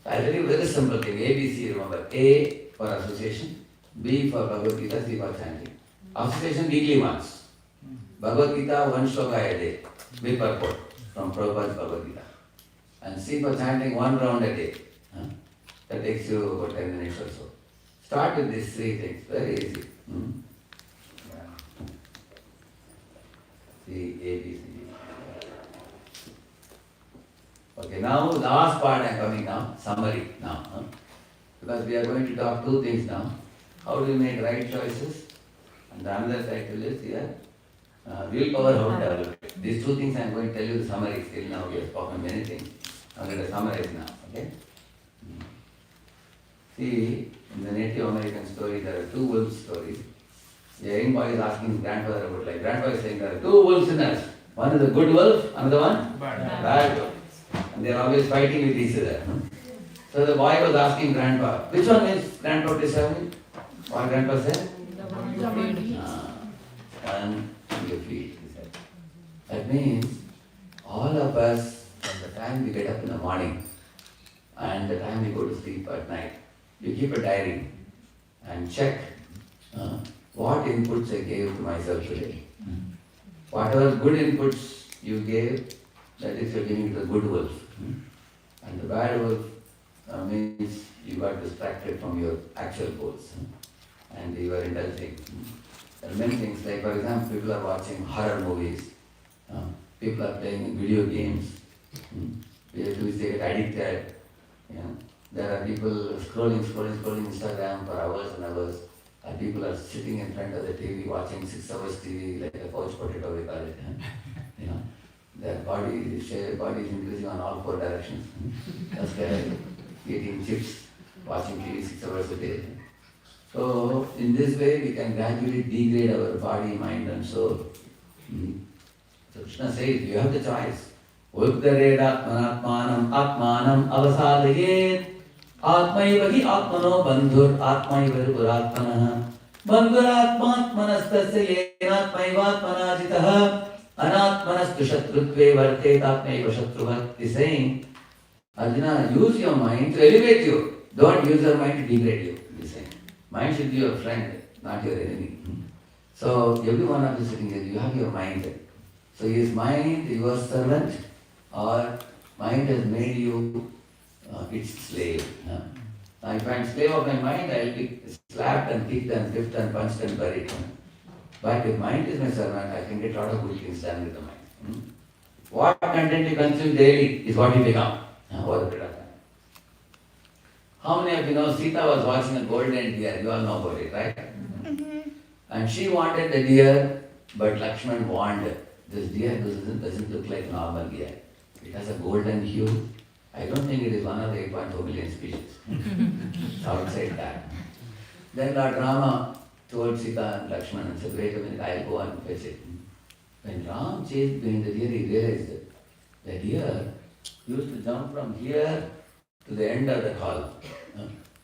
I'll tell you a very simple thing. A, B, C, remember. A for association, B for Bhagavad Gita, C for chanting. Association weekly once. Bhagavad Gita, one shloka a day. Big purport from Prabhupada's Bhagavad Gita. And C for chanting, one round a day. That takes you about 10 minutes or so. Start with these three things. Very easy. C, A, B, C, D. Okay, now last part I am coming now, summary now. Because we are going to talk two things now. How do we make right choices? And the another title is here, willpower, how to develop it. These two things I am going to tell you the summary. Till now we have spoken many things. I'm going to summarize now. Okay? See, in the Native American story, there are two wolf stories. The young boy is asking his grandfather about life. Grandfather is saying there are two wolves in us. One is a good wolf, another one bad wolf. And they are always fighting with each other. So the boy was asking grandpa, which one is grandpa discerning? What grandpa said? One you feed, he said. That means all of us, from the time we get up in the morning and the time we go to sleep at night, we keep a diary and check what inputs I gave to myself today. Whatever good inputs you gave, that is you're giving to the good wolf. And the bad wolf means you got distracted from your actual goals. And you are indulging. There are many things, like for example, people are watching horror movies, people are playing video games, they get addicted. There are people scrolling Instagram for hours and hours, and people are sitting in front of the TV watching 6 hours TV like a couch potato, we call it. Their body is increasing on all 4 directions. Just eating chips, watching TV 6 hours a day. So, in this way, we can gradually degrade our body, mind and soul. So Krishna says, you have the choice. Uddaredatmanatmanam atmanam avasadayet. Atmaiva hi atmano bandhur atmaiva ruratmanah. Bandhuratmatmanastasya yenatmaivatmanajitah. Anatmanastu shatrutve vartet atmaiva shatruvat. Is saying, Arjuna, use your mind to elevate you. Don't use your mind to degrade you. He is saying. Mind should be your friend, not your enemy. So every one of you sitting here, you have your mind. So is mind your servant, or mind has made you its slave? Now if I am slave of my mind, I will be slapped and kicked and whipped and punched and buried. But if mind is my servant, I can get a lot of good things done with the mind. What content you consume daily is what you become over the period of time. How many of you know Sita was watching a golden deer? You all know about it, right? And she wanted the deer, but Lakshman warned her. This deer doesn't look like normal deer. It has a golden hue. I don't think it is one of the 8.4 million species. It's outside that. Then Lord Rama told Sita and Lakshman and said, wait a minute, I'll go and fetch it. When Ram chased behind the deer, he realized that the deer used to jump from here to the end of the hall.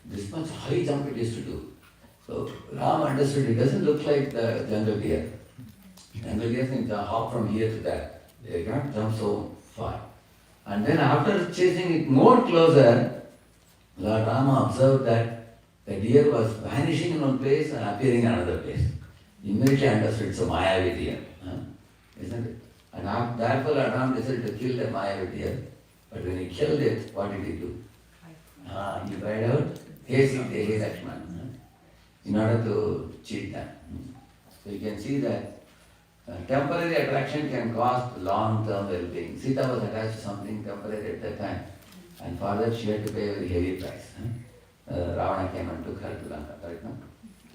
This much high jump it used to do. So Ram understood it doesn't look like the jungle deer. Jungle deer can hop from here to there. They can't jump so far. And then after chasing it more closer, Lord Rama observed that the deer was vanishing in one place and appearing in another place. Immediately understood it's a Mayavi deer. Isn't it? And therefore Lord Rama decided to kill the Mayavi deer. But when he killed it, what did he do? He cried out, Hey Sita, hey Lakshman, in order to cheat them. So you can see that temporary attraction can cost long-term well-being. Sita was attached to something temporary at that time, and for that she had to pay a very heavy price. Ravana came and took her to Lanka, right now?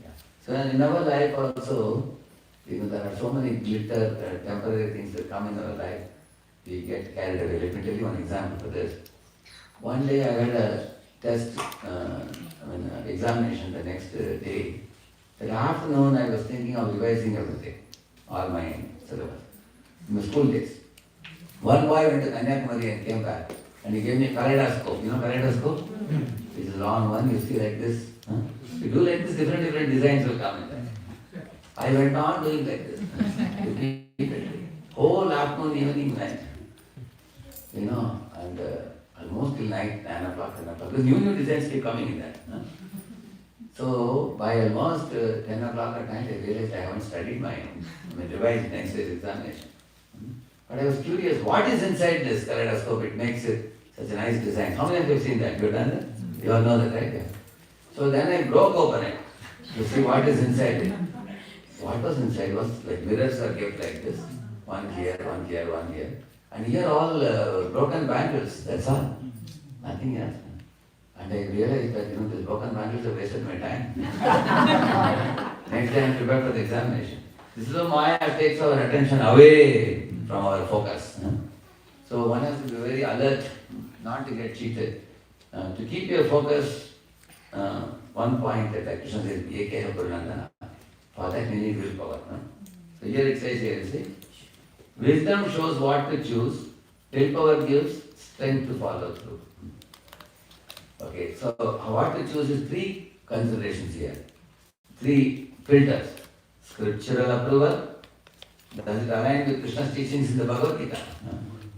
Yeah. So in our life also, there are so many glitter, temporary things that come in our life, we get carried away. Let me tell you one example for this. One day I had a test, examination the next day. That afternoon I was thinking of revising everything, all my syllabus, in the school days. One boy went to Kanyakumari and came back, and he gave me a kaleidoscope. You know kaleidoscope? It's a long one, you see like this. You do like this, different designs will come in there. I went on doing like this, repeatedly. Whole afternoon, evening went. And almost till night, 9 o'clock, 10 o'clock. Because new designs keep coming in there. So by almost 10 o'clock at night, I realized I haven't studied revised next day's examination. But I was curious, what is inside this kaleidoscope? It makes it such a nice design. How many of you have seen that? You have done that? You all know that, right? Yeah. So then I broke open it to see what is inside it. What was inside was like mirrors are kept like this. One here, one here, one here. And here all broken bangles, that's all. Nothing else. And I realized that, these broken bangles have wasted my time. Next day I am prepared for the examination. This is how Maya takes our attention away from our focus. So one has to be very alert, not to get cheated. To keep your focus, one point that Krishna says, Ekeha Purnandana. For that you need willpower. So here it says here, see, wisdom shows what to choose, willpower gives strength to follow through. Okay, so what to choose is 3 considerations here. 3 filters. Scriptural approval. Does it align with Krishna's teachings in the Bhagavad Gita?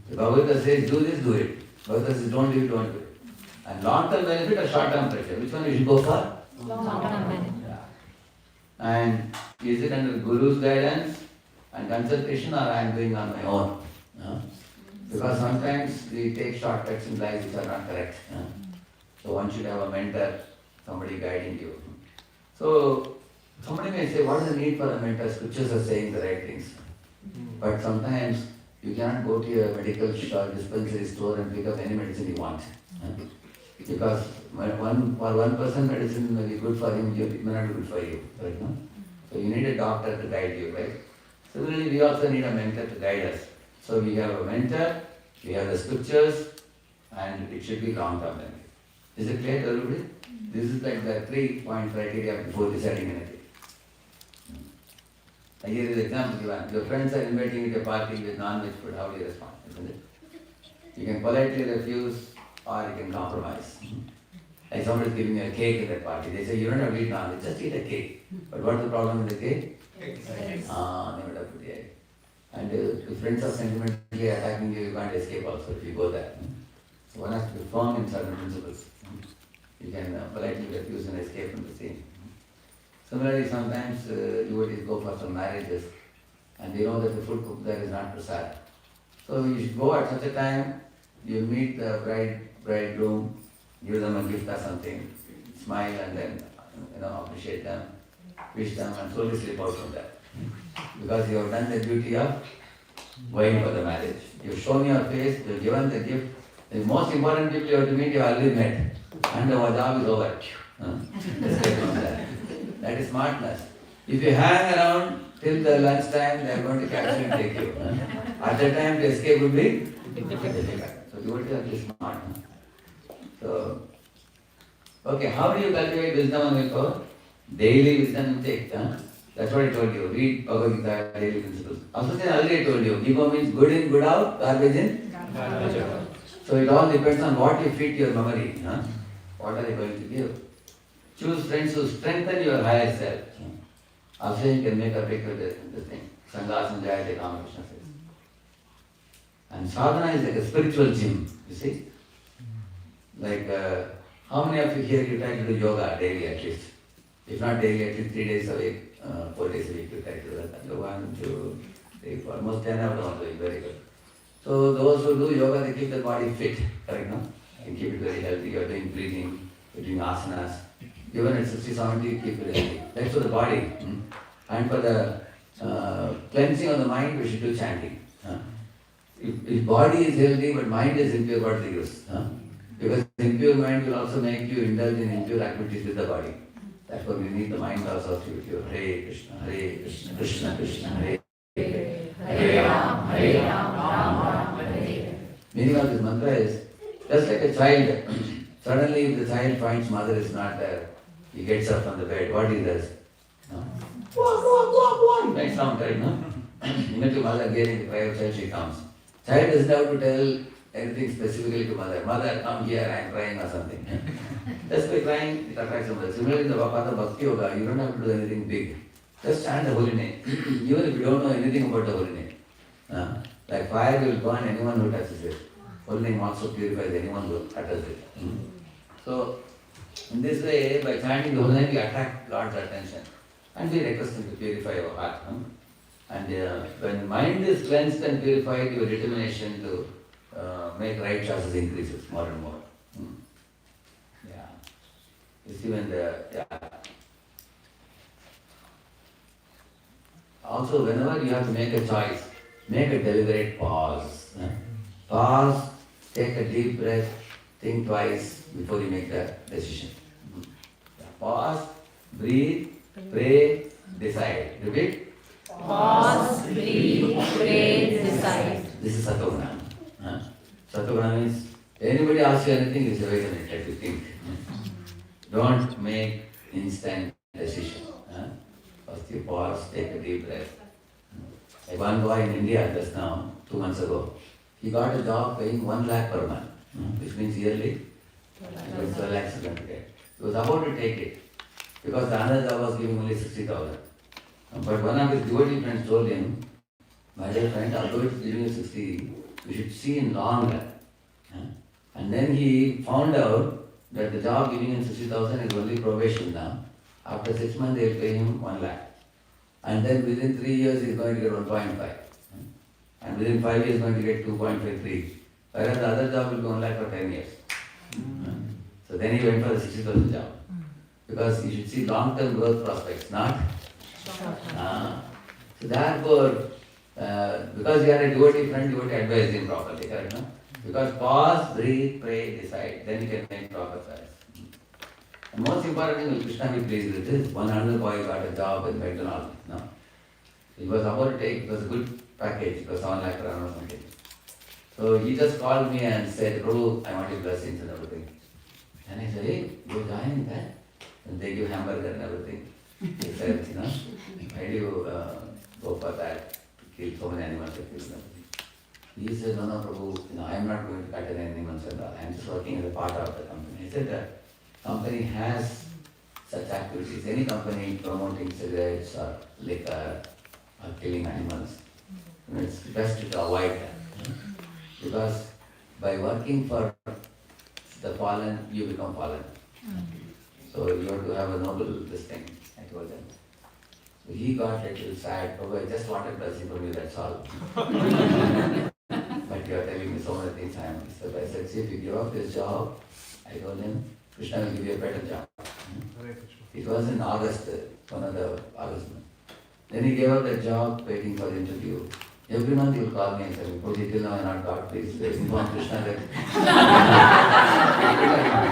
The Bhagavad Gita says do this, do it. Bhagavad Gita says don't do it, don't do it. And long-term benefit or short-term pressure? Which one you should go for? Long-term benefit. Yeah. And is it under Guru's guidance and consultation, or I am doing on my own? Because sometimes we take shortcuts in life which are not correct. So one should have a mentor, somebody guiding you. So somebody may say, what is the need for a mentor? Scriptures are saying the right things. But sometimes you cannot go to your medical dispensary store and pick up any medicine you want. Because for one person medicine may be good for him, it may not be good for you. Right? No? So you need a doctor to guide you, right? Similarly, we also need a mentor to guide us. So we have a mentor, we have the scriptures, and it should be long-term benefit. Is it clear to everybody? This is like the 3-point criteria before deciding anything. Here is an example given. Your friends are inviting you to a party with non-veg food. How do you respond? Isn't it? You can politely refuse or you can compromise. Like somebody is giving you a cake at that party. They say, you don't have to eat non, just eat a cake. But what's the problem with the cake? Never have put the egg. And if friends are sentimentally attacking you, you can't escape also if you go there. So one has to be firm in certain principles. You can politely refuse and escape from the scene. Similarly, sometimes devotees go for some marriages and they know that the food cooked there is not prasad. So you should go at such a time, you meet the bridegroom, give them a gift or something, smile and then appreciate them, wish them and slowly slip out from that. Because you have done the duty of going for the marriage. You've shown your face, you've given the gift. The most important people you have to meet, you have already met. And the job is over. Escape from that. That is smartness. If you hang around till the lunch time, they are going to catch you and take you. At that time, to escape would be difficult. So devotees are very smart. So, okay, how do you cultivate wisdom and willpower? Daily wisdom intake. That's what I told you. Read Bhagavad Gita, daily principles. Also, I already told you, ego means good in, good out, garbage in, garbage out. So it all depends on what you fit your memory. What are they going to give? Choose friends who strengthen your higher self. Also you can make a break with this thing. Sanghas Jayate Ramakrishna says. And sadhana is like a spiritual gym, you see. Like, how many of you here you try to do yoga daily at least? If not daily, at least 3 days a week, 4 days a week you try to do that. 1, 2, 3, 4, almost 10 hours are doing, very good. So those who do yoga, they keep the body fit, correct, no? You keep it very healthy, you're doing breathing, you're doing asanas. Even at 60, 70, you keep it healthy. That's for the body. And for the cleansing of the mind, we should do chanting. If body is healthy but mind is impure, what is the use? Because impure mind will also make you indulge in impure activities with the body. Therefore, we need the mind also to be pure. Hare Krishna, Krishna Krishna, Hare Hare, Hare Ram, Ram Ram, Hare Hare. Meaning of this mantra is just like a child. Suddenly, if the child finds mother is not there, he gets up from the bed. What he does? Walk. Makes sound, right? No? Immediately, mother hearing the cry of child, she comes. Child doesn't have to tell anything specifically to mother. Mother, come here, I am crying or something. Just by crying, it attracts the mother. Similarly, in the path of Bhakti Yoga, you don't have to do anything big. Just chant the holy name. Even if you don't know anything about the holy name. Like fire will burn anyone who touches it. Holy name also purifies anyone who utters it. So, in this way, by chanting the holy name, we attract Lord's attention. And we request Him to purify our heart. And when mind is cleansed and purified, your determination to make right choices increases more and more. Yeah. You see when Also, whenever you have to make a choice, make a deliberate pause. Pause, take a deep breath, think twice before you make the decision. Pause, breathe, pray, decide. Repeat. Pause, breathe, pray, decide. This is Satoguna. Satoguna means anybody asks you anything, you say, wait a minute, let me think. Don't make instant decision. First you pause, take a deep breath. Like one boy in India just now, 2 months ago, he got a job paying 1 lakh per month, which means yearly 12 lakhs he's going to get. He was about to take it because the other job was giving only 60,000. But one of his devotee friends told him, my dear friend, although it's giving you 60, you should see in long run. And then he found out that the job giving him 60,000 is only probation now. After 6 months, they will pay him 1 lakh. And then within 3 years, he is going to get 1.5. And within 5 years, he is going to get 2.53. Whereas the other job will be 1 lakh for 10 years. So then he went for the 60,000 job. Because you should see long-term growth prospects, not? So therefore, because you are a devotee friend, devotee advise him properly, correct? No? Because pause, breathe, pray, decide. Then you can make proper choice. And most important thing, will Krishna be pleased with this? One other boy got a job in McDonald's. No? He was about to take, it was a good package, it was 7 lakh per annum or something. So he just called me and said, Prabhu, I want your blessings and everything. And I said, hey, you join that? And they give hamburger and everything. He said, why do you go for that? To kill so many animals and kill them. He said, no, Prabhu, I am not going to cut any animals and all. I am just working as a part of the company. He said the company has such activities. Any company promoting cigarettes or liquor or killing animals, it's best to avoid that. Because by working for the fallen, you become fallen. So you have to have a noble this thing, I told them. So he got a little sad. Prabhu, I just wanted blessing from you, that's all. But you are telling me so many things I am disturbed. I said, see, if you give up this job, I told him, Krishna will give you a better job. It was in August, one of the August month. Then he gave up the job, waiting for the interview. Every month he will call me and say, Prabhu, till now I have not got, please inform Krishna that.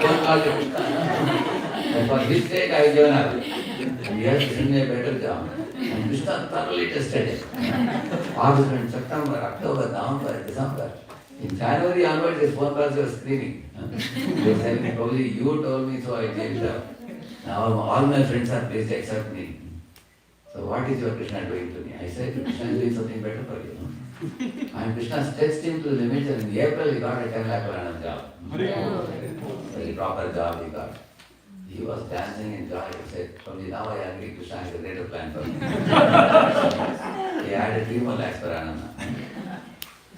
Don't call to Krishna. And for his sake I have given up. And he has given me a better job. And Krishna thoroughly tested him. August and September, October, November, December. In January onwards, his phone calls were screaming. He was telling me, probably you told me so I gave it up. Now all my friends are pleased to accept me. So what is your Krishna doing to me? I said, Krishna is doing something better for you. And Krishna stretched him to the limit, and in April he got a 10 lakh per annum job. Very proper job he got. He was dancing in joy. He said, probably now I agree Krishna has a greater plan for me. He added 3 more lakhs per annum.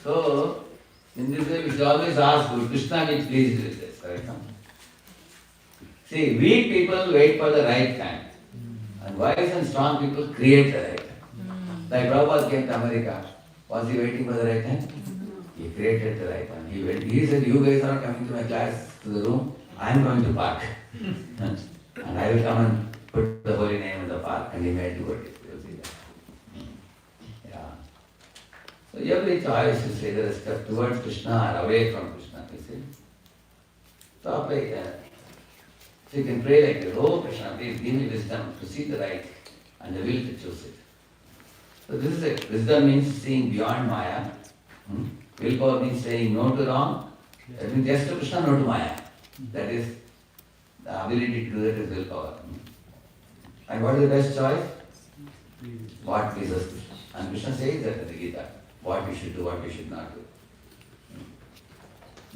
So, in this way we should always ask, will Krishna be pleased with this? Correct? See, weak people wait for the right time. And wise and strong people create the right time. Like Prabhupada came to America, was he waiting for the right time? He created the right time. He said, you guys are not coming to my class, to the room, I am going to park. And I will come and put the holy name in the park, and he made do it. You will see that. Yeah. So every choice is either a step towards Krishna or away from Krishna, you see. Stop like that. So you can pray like this, oh Krishna, please give me wisdom to see the right and the will to choose it. So this is it. Wisdom means seeing beyond Maya. Willpower means saying no to wrong. That means yes to Krishna, no to Maya. That is the ability to do that is willpower. And what is the best choice? What pleases Krishna. And Krishna says that in the Gita, what we should do, what we should not do.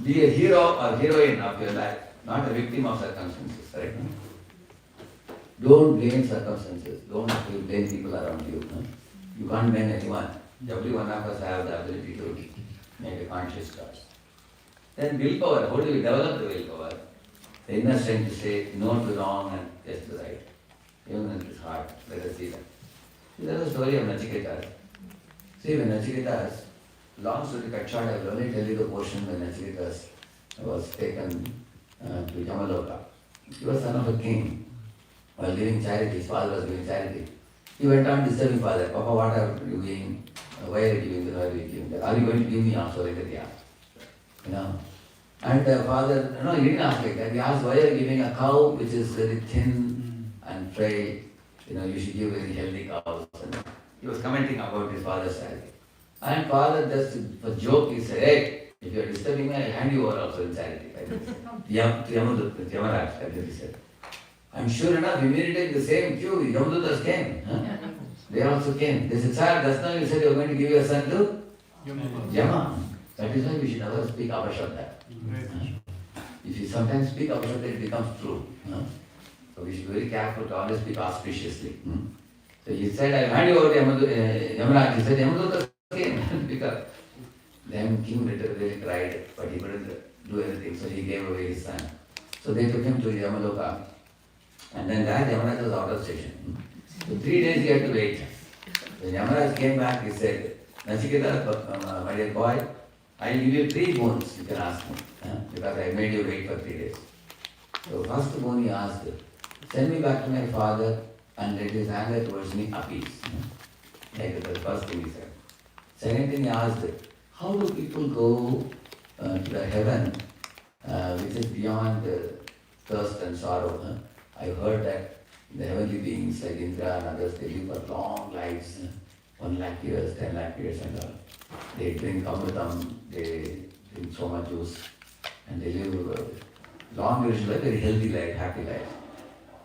Be a hero or heroine of your life. Not a victim of circumstances, correct? Don't blame circumstances. Don't blame people around you. You can't blame anyone. Every one of us have the ability to make a conscious choice. Then willpower. How do we develop the willpower? The inner strength to say no to wrong and yes to right. Even in his heart. Let us see that. See, there is a story of Nachiketa. See, when Nachiketa, long story cut short, I will only tell you the portion when Nachiketa was taken to Yamaloka. He was son of a king. While giving charity, his father was giving charity. He went on disturbing father. Papa, what are you giving? Why are you giving this? Why are you giving that? Are you going to give me also like that? Yeah. And the father, he didn't ask like that. He asked, why are you giving a cow which is very thin and frail? You should give very healthy cows. And he was commenting about his father's charity. And father just for joke, he said, hey, if you are disturbing me, I will hand you over also in charity. Yamaraj, he said. And sure enough, immediately in the same queue, Yamadutas came. They also came. They said, sir, just now you said you are going to give your son to Yama. That is why we should never speak Apashabda. If you sometimes speak Apashabda, it becomes true. So we should be very careful to always speak auspiciously. So he said, I will hand you over to Yamaraj. He said, Yamadutas came. Because then king really cried, but he couldn't do anything, so he gave away his son. So they took him to Yamaloka, and then that Yamaraj was out of station. So 3 days he had to wait. When Yamaraj came back, he said, Nachiketa, my dear boy, I will give you 3 boons, you can ask me, because I made you wait for 3 days. So first boon he asked, send me back to my father and let his anger towards me appease. Like the first thing he said. Second thing he asked, how do people go to the heaven which is beyond thirst and sorrow? I heard that the heavenly beings like Indra and others, they live for long lives, 1 lakh years, 10 lakh years and all. They drink amritam, they drink so much juice, and they live long years, like very healthy life, happy life.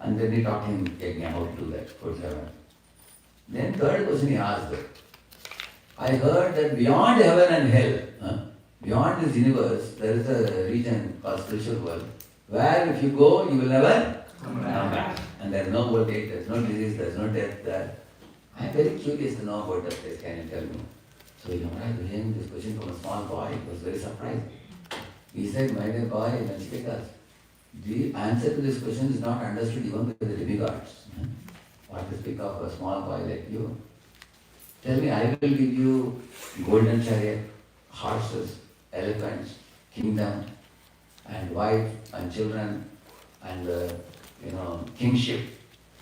And then they taught him how to do that, go to heaven. Then third question he asked, I heard that beyond heaven and hell, beyond this universe, there is a region called spiritual world, where if you go, you will never come back. And there is no old age, there is no disease, there is no death there. I am very curious to know about that place. Can you tell me? So Yamaraj hearing this question from a small boy, it was very surprising. He said, my dear boy, Nachiketa, the answer to this question is not understood even by the demigods. What to speak of a small boy like you? Tell me, I will give you golden chariot, horses, elephants, kingdom, and wife and children, and kingship,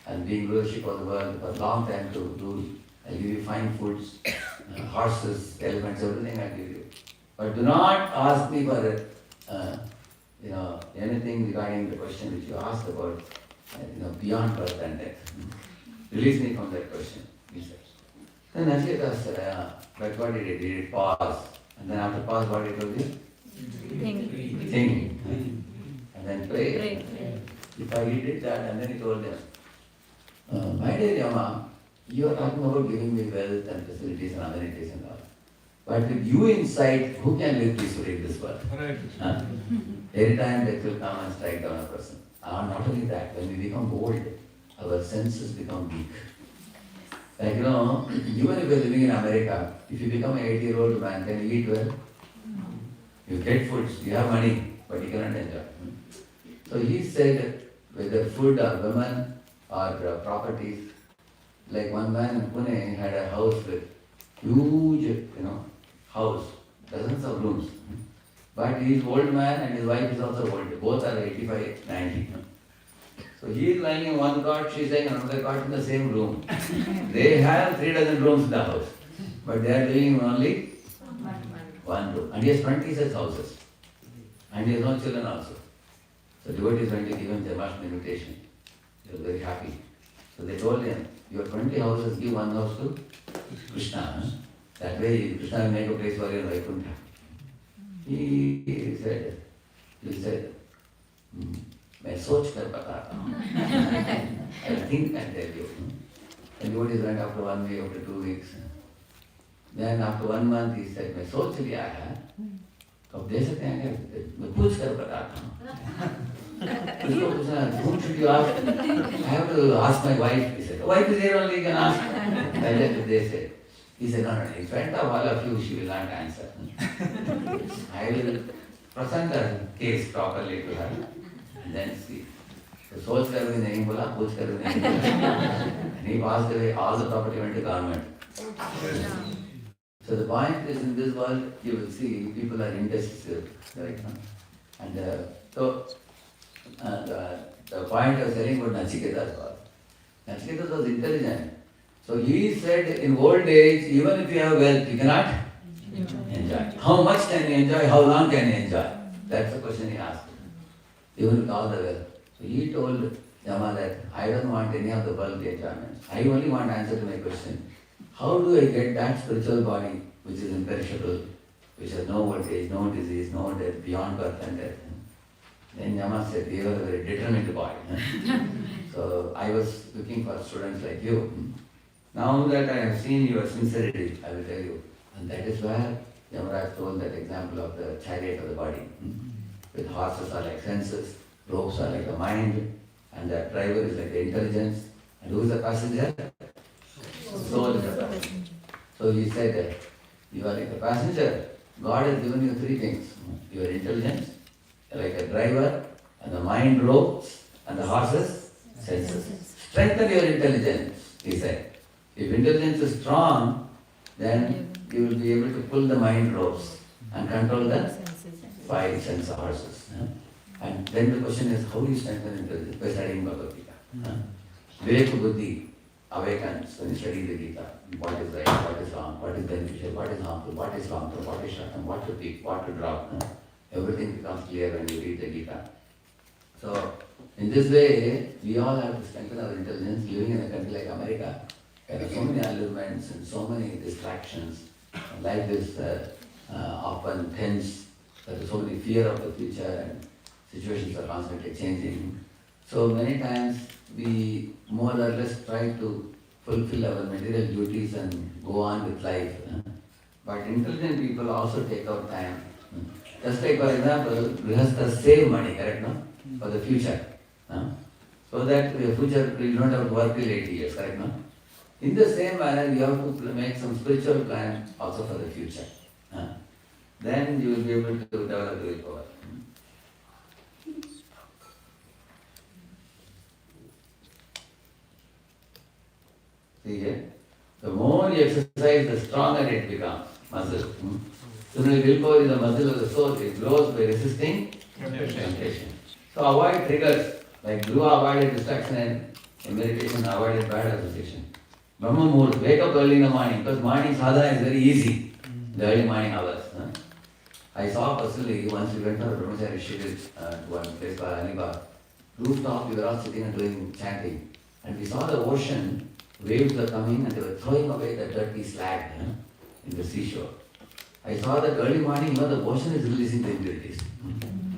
and being rulership of the world for a long time to rule. I'll give you fine foods, horses, elephants, everything I'll give you. But do not ask me for anything regarding the question which you asked about, beyond birth and death. Release me from that question, he said. Then Nachiketa said, but what did he do? He did pause. And then after pause, what did he do? Think. And then pray. If I did that, and then he told them, my dear Yama, you are talking about giving me wealth and facilities and amenities and all. But with you inside, who can live peacefully in this world? Right. Every time death will come and strike down a person. Not only that, when we become old, our senses become weak. Like, even if you're living in America, if you become an 80-year-old man, can you eat well? You get food, you have money, but you cannot enjoy. So he said, whether food or women or properties, like one man in Pune had a house with huge, house, dozens of rooms. But he is old man and his wife is also old. Both are 85, 90. So he is lying in one cot, she is lying in another cot in the same room. They have 3 dozen rooms in the house, but they are living in only one room. And he has 20 such houses. And he has no children also. So devotees went to give him Janmashtami invitation. He was very happy. So they told him, your 20 houses, give one house to Krishna. That way Krishna will make a place for you in Vaikuntha. He said, मैं सोच कर बताता हूँ. I think and tell you. And devotees went after 1 week, after 2 weeks. Then after 1 month he said, मैं सोच लिया है. तो आप दे सकते हैं क्या? मैं पूछ कर बताता हूँ. उसको पूछना, whom should you ask? I have to ask my wife. He said, the wife is here only, you can ask. Like that they said. He said, no, in front of all of you, she will not answer. I will present the case properly to her. And then see. So सोच कर भी नहीं बोला, पूछ कर भी नहीं बोला. And he passed away, all the property went to government. So the point is, in this world, you will see people are indecisive, right? And the point I was telling about Nachiketa was, Nachiketa was intelligent. So he said, in old age, even if you have wealth, you cannot enjoy. How much can you enjoy? How long can you enjoy? That's the question he asked. Even with all the wealth. So he told Yama that I don't want any of the worldly enjoyments. I only want answer to my question. How do I get that spiritual body which is imperishable, which has no old age, no disease, no death, beyond birth and death? Then Yama said, you are a very determined boy. So I was looking for students like you. Now that I have seen your sincerity, I will tell you. And that is where Yamaraj told that example of the chariot of the body. With horses are like senses, ropes are like the mind, and the driver is like the intelligence. And who is the passenger? Soul is the passenger. So he said that you are like a passenger. God has given you 3 things. Your intelligence, like a driver, and the mind ropes, and the horses, senses. Strengthen your intelligence, he said. If intelligence is strong, then you will be able to pull the mind ropes and control the 5 sense horses. And then the question is, how do you strengthen intelligence? By studying Bhagavad Gita. Vivek Buddhi awakens when you study the Gita. What is right, what is wrong, what is beneficial, what is harmful, what is wrong, what is shorthand, what to pick, what to drop. Everything becomes clear when you read the Gita. So, in this way, we all have to strengthen our intelligence. Living in a country like America, there are so many allurements and so many distractions. Life is often tense. There is so many fear of the future and situations are constantly changing. So many times we more or less try to fulfill our material duties and go on with life. But intelligent people also take out time. Just like, for example, we have to save money, correct, no? For the future. So that the future you don't have to work till 80 years, correct, no? In the same manner, you have to make some spiritual plan also for the future. Then you will be able to develop the willpower. See here? The more you exercise, the stronger it becomes, muscle. Similarly, willpower is the muscle of the soul. It grows by resisting temptation. So avoid triggers, like Dhruva avoided distraction and in meditation avoided bad association. Brahma Muhurt, wake up early in the morning, because morning sadhana is very easy, the early morning hours. I saw personally, once we went for a brahmachari shitted to one place called Alibaug. Rooftop, we were all sitting and doing chanting. And we saw the ocean, waves were coming and they were throwing away the dirty slag in the seashore. I saw that early morning, the ocean is releasing the impurities.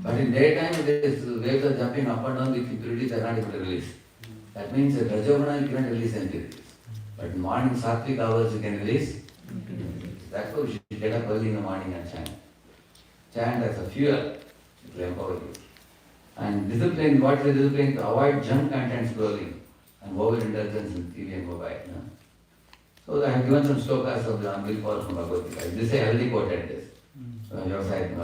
But in daytime, waves are jumping up and down with impurities are not able to release. That means that Rajoguna you cannot release impurities. But in morning, sattvic hours you can release impurities. That's why we should get up early in the morning and chant. Chant as a fuel, it will empower you. And discipline, what is the discipline? To avoid junk content scrolling and overindulgence in TV and mobile. So I have given some slokas of the willpower from Bhagavad Gita. This I already quoted this. Your side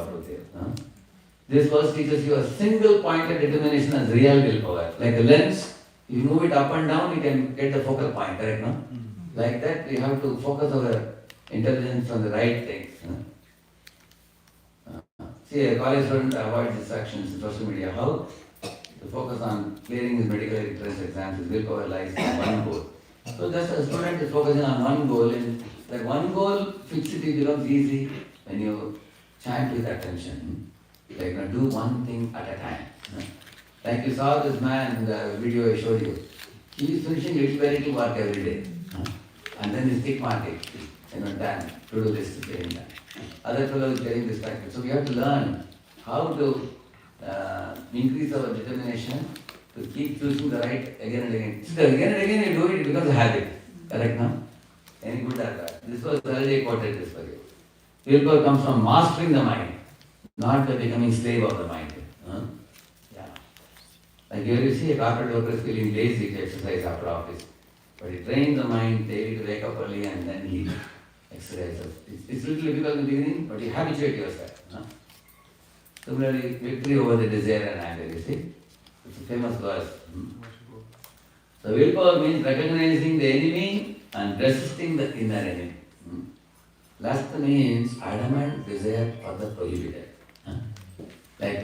This verse teaches you a single pointed determination as real willpower. Like a lens, you move it up and down, you can get the focal point, correct? No? Like that, we have to focus our intelligence on the right things. See, a college student avoids distractions in social media. How? To focus on clearing his medical entrance exams, his willpower lies in one goal. So just a student is focusing on one goal, and that one goal fixity becomes easy when you chant with attention. Like do one thing at a time. Like you saw this man in the video I showed you. He is finishing little by little work every day. And then he's tick marking. Done. To do this, getting done. Other fellow is getting distracted. So we have to learn how to increase our determination to keep choosing the right again and again. So again and again you do it, it becomes a habit. Correct, no? Any good at that? This was earlier quoted this for you. Willpower comes from mastering the mind, not by becoming slave of the mind. Yeah. Like here you see a corporate worker is feeling lazy to exercise after office. But he trains the mind daily to wake up early and then he exercises. It's a little difficult in the beginning, but you habituate yourself. Similarly, victory over the desire and anger, you see. It's a famous verse. So willpower means recognizing the enemy and resisting the inner enemy. Last means adamant desire for the prohibited. Like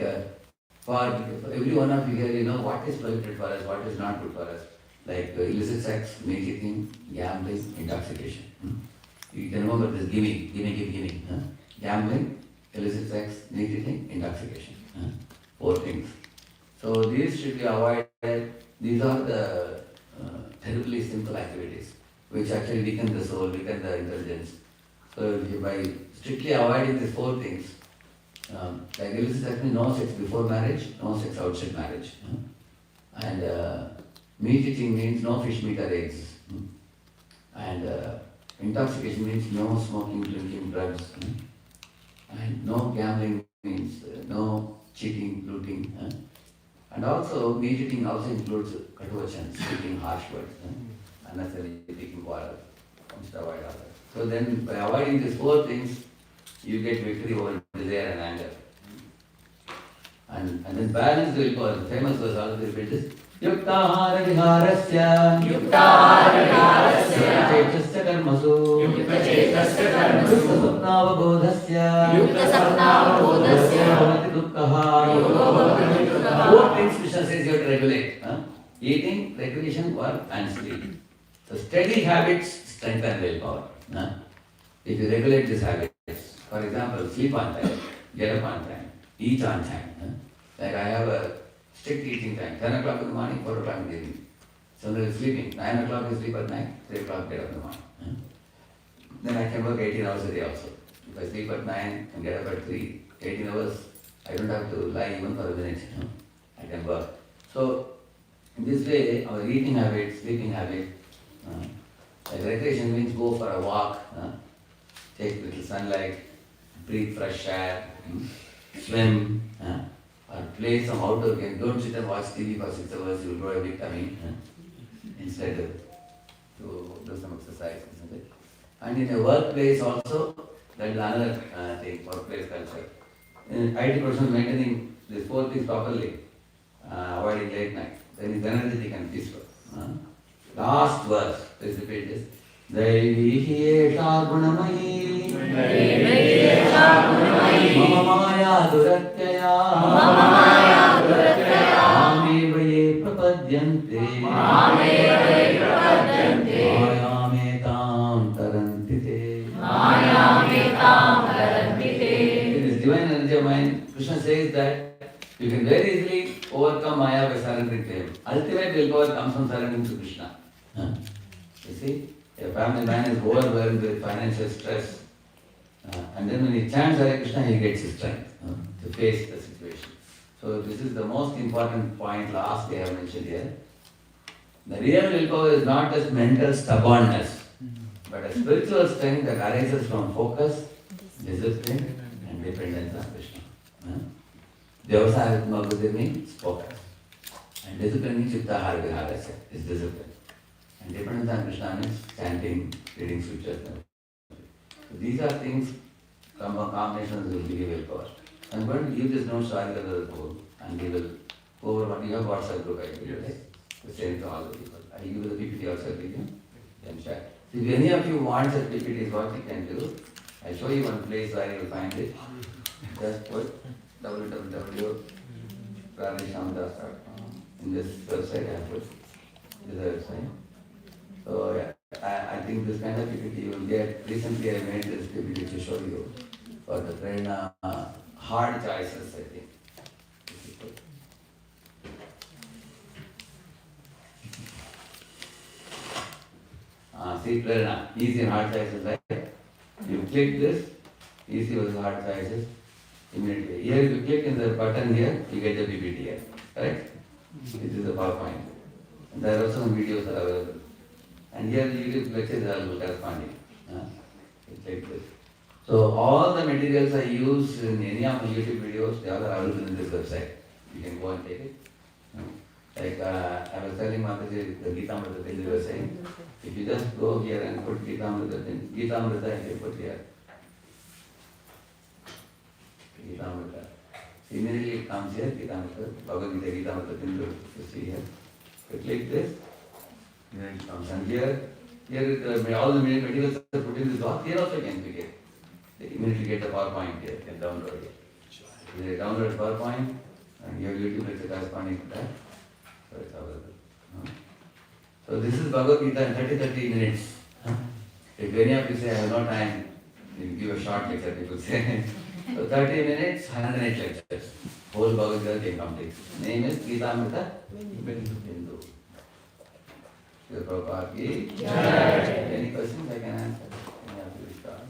for every one of you here, you know what is prohibited for us, what is not good for us. Like illicit sex, making, gambling, intoxication. You can remember this giving. Gambling, illicit sex, eating, intoxication. 4 things. So these should be avoided. These are the terribly simple activities which actually weaken the soul, weaken the intelligence. So by strictly avoiding these 4 things, like illicit sex means no sex before marriage, no sex outside marriage. And meat eating means no fish, meat or eggs. And intoxication means no smoking, drinking, drugs. And no gambling means no cheating, looting. And also, meat eating also includes katvachan, speaking harsh words, unnecessarily speaking quarrel. One should avoid all that. So then, by avoiding these 4 things, you get victory over desire and anger. And then balance willpower. The famous verse also repeated. Yuktahara viharasya Yukta karmasu Yukta sapnavabodhasya Bhavati dukkaha. 4 things Krishna says you have to regulate. Eating, recreation, work and sleep. So steady habits strengthen willpower. If you regulate these habits, for example, sleep on time, get up on time, eat on time. Like I have a strict eating time, 10 o'clock in the morning, 4 o'clock in the evening. Similarly sleeping, 9 o'clock you sleep at night, 3 o'clock get up in the morning. Then I can work 18 hours a day also. If I sleep at 9 and get up at 3, 18 hours, I don't have to lie even for a minute. I can work. So in this way, our eating habit, sleeping habit, like recreation means go for a walk, take little sunlight, breathe fresh air, swim, or play some outdoor game. Don't sit and watch TV for 6 hours, you will grow a big tummy. Instead, to do some exercise, isn't it? And in a workplace also, that is another thing, workplace culture. In IT professionals maintaining these 4 things properly, avoiding late night, then is energetic and peaceful. Last verse, let's repeat this. Daivihyesha gunamayi mama maya duratyaya mamevaye prapadyante mayametam tarantite. In this divine energy of mind, Krishna says that you can very easily overcome Maya by surrendering to him. Ultimate willpower comes from surrendering to Krishna. You see, a family man is overwhelmed with financial stress, and then when he chants Hare Krishna, he gets his strength to face the situation. So this is the most important point last day I have mentioned here. The real willpower is not just mental stubbornness, but a spiritual strength that arises from focus, discipline, and dependence on Krishna. Vyavasaya Bhuddha means focus. And discipline means Chittahara Viharasya, is discipline. And dependence on Krishna means chanting, reading sutras. So these are things, combinations will give you willpower. I'm going to give this note to Adhikar Prabhu, and he will go over what you have WhatsApp group, I give you, right? To send to all the people. I give you the PPT also, give you, then share. So if any of you want such PPTs, what you can do, I'll show you one place where you will find it. Just put www.RadheShyam.com. In this website I have put. This is the website. So yeah, I think this kind of PPT you will get. Recently I made this PPT to show you for the prerna hard choices, I think. See prerna, easy and hard choices, right? You click this, easy was hard choices, immediately. Here if you click in the button here, you get the PPT here, correct? This is the PowerPoint. And there are also some videos that are available. And here the YouTube lectures are available corresponding. It's like this. So all the materials I use in any of my YouTube videos, they all are available in this website. You can go and take it. Like I was telling Mataji, the Gita Amrita thing they were saying, if you just go here and put Gita Amrita thing, Gita Amrita you can put here. Gita Amrita. Immediately it comes here, Gita Amrita, Bhagavad Gita, Gita Amrita thing you see here. You click this, then it comes. And here all the materials are put in this box. Here also you can click it. They immediately get the PowerPoint here, you can download it. They download PowerPoint and you have YouTube lecture corresponding to that. So it's available. So this is Bhagavad Gita in 30 minutes. If any of you say I have no time, you give a short lecture, people say. So 30 minutes, 108 lectures. Whole Bhagavad Gita can complete. Name is Gita Amrita Hindu. Srila Prabhupada ki Jai. Any questions I can answer? Any of you start?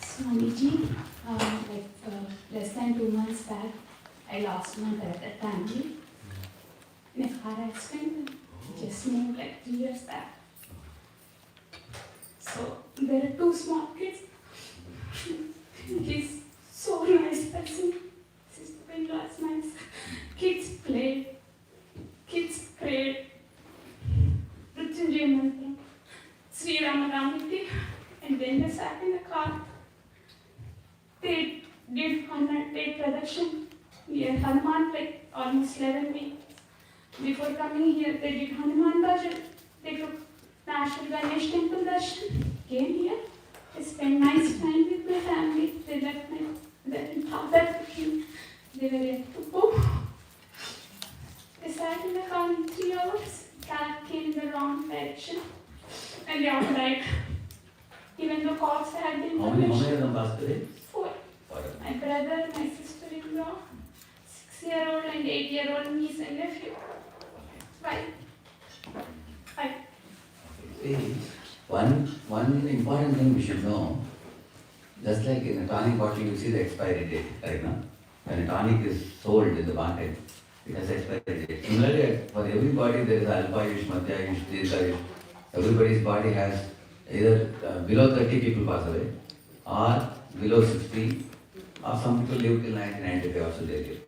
Swamiji, less than 2 months back, I lost my family in a car accident. Just moved like 3 years back. So there are 2 small kids. He's so nice person. Sister-in-law is nice. Kids played. Kids prayed. Mrityunjay mantra. Sri Rama Ramiti. And then they sat in the car. They did Hanuman production near Hanuman like almost 11 weeks. Before coming here, they did Hanuman Bhajan. They took National Ganesh Temple Darshan. Came here. I spent nice time with my family. They left my father cooking. They were yet to go. They sat in the car in 3 hours. Car came in the wrong direction. And they all died. Even though cops had been How many of them passed away? 4. My brother, my sister-in-law, 6-year-old and 8-year-old niece and nephew. 5. See, one important thing we should know, Just like in a tonic bottle, you see the expiry date right now. When a tonic is sold in the market, it has expiry date. Similarly, for everybody there is alpha-ish, madhya-ish, dirgha-ish. Everybody's body has either below 30 people pass away, or below 60, or some people live till 1995 also they live.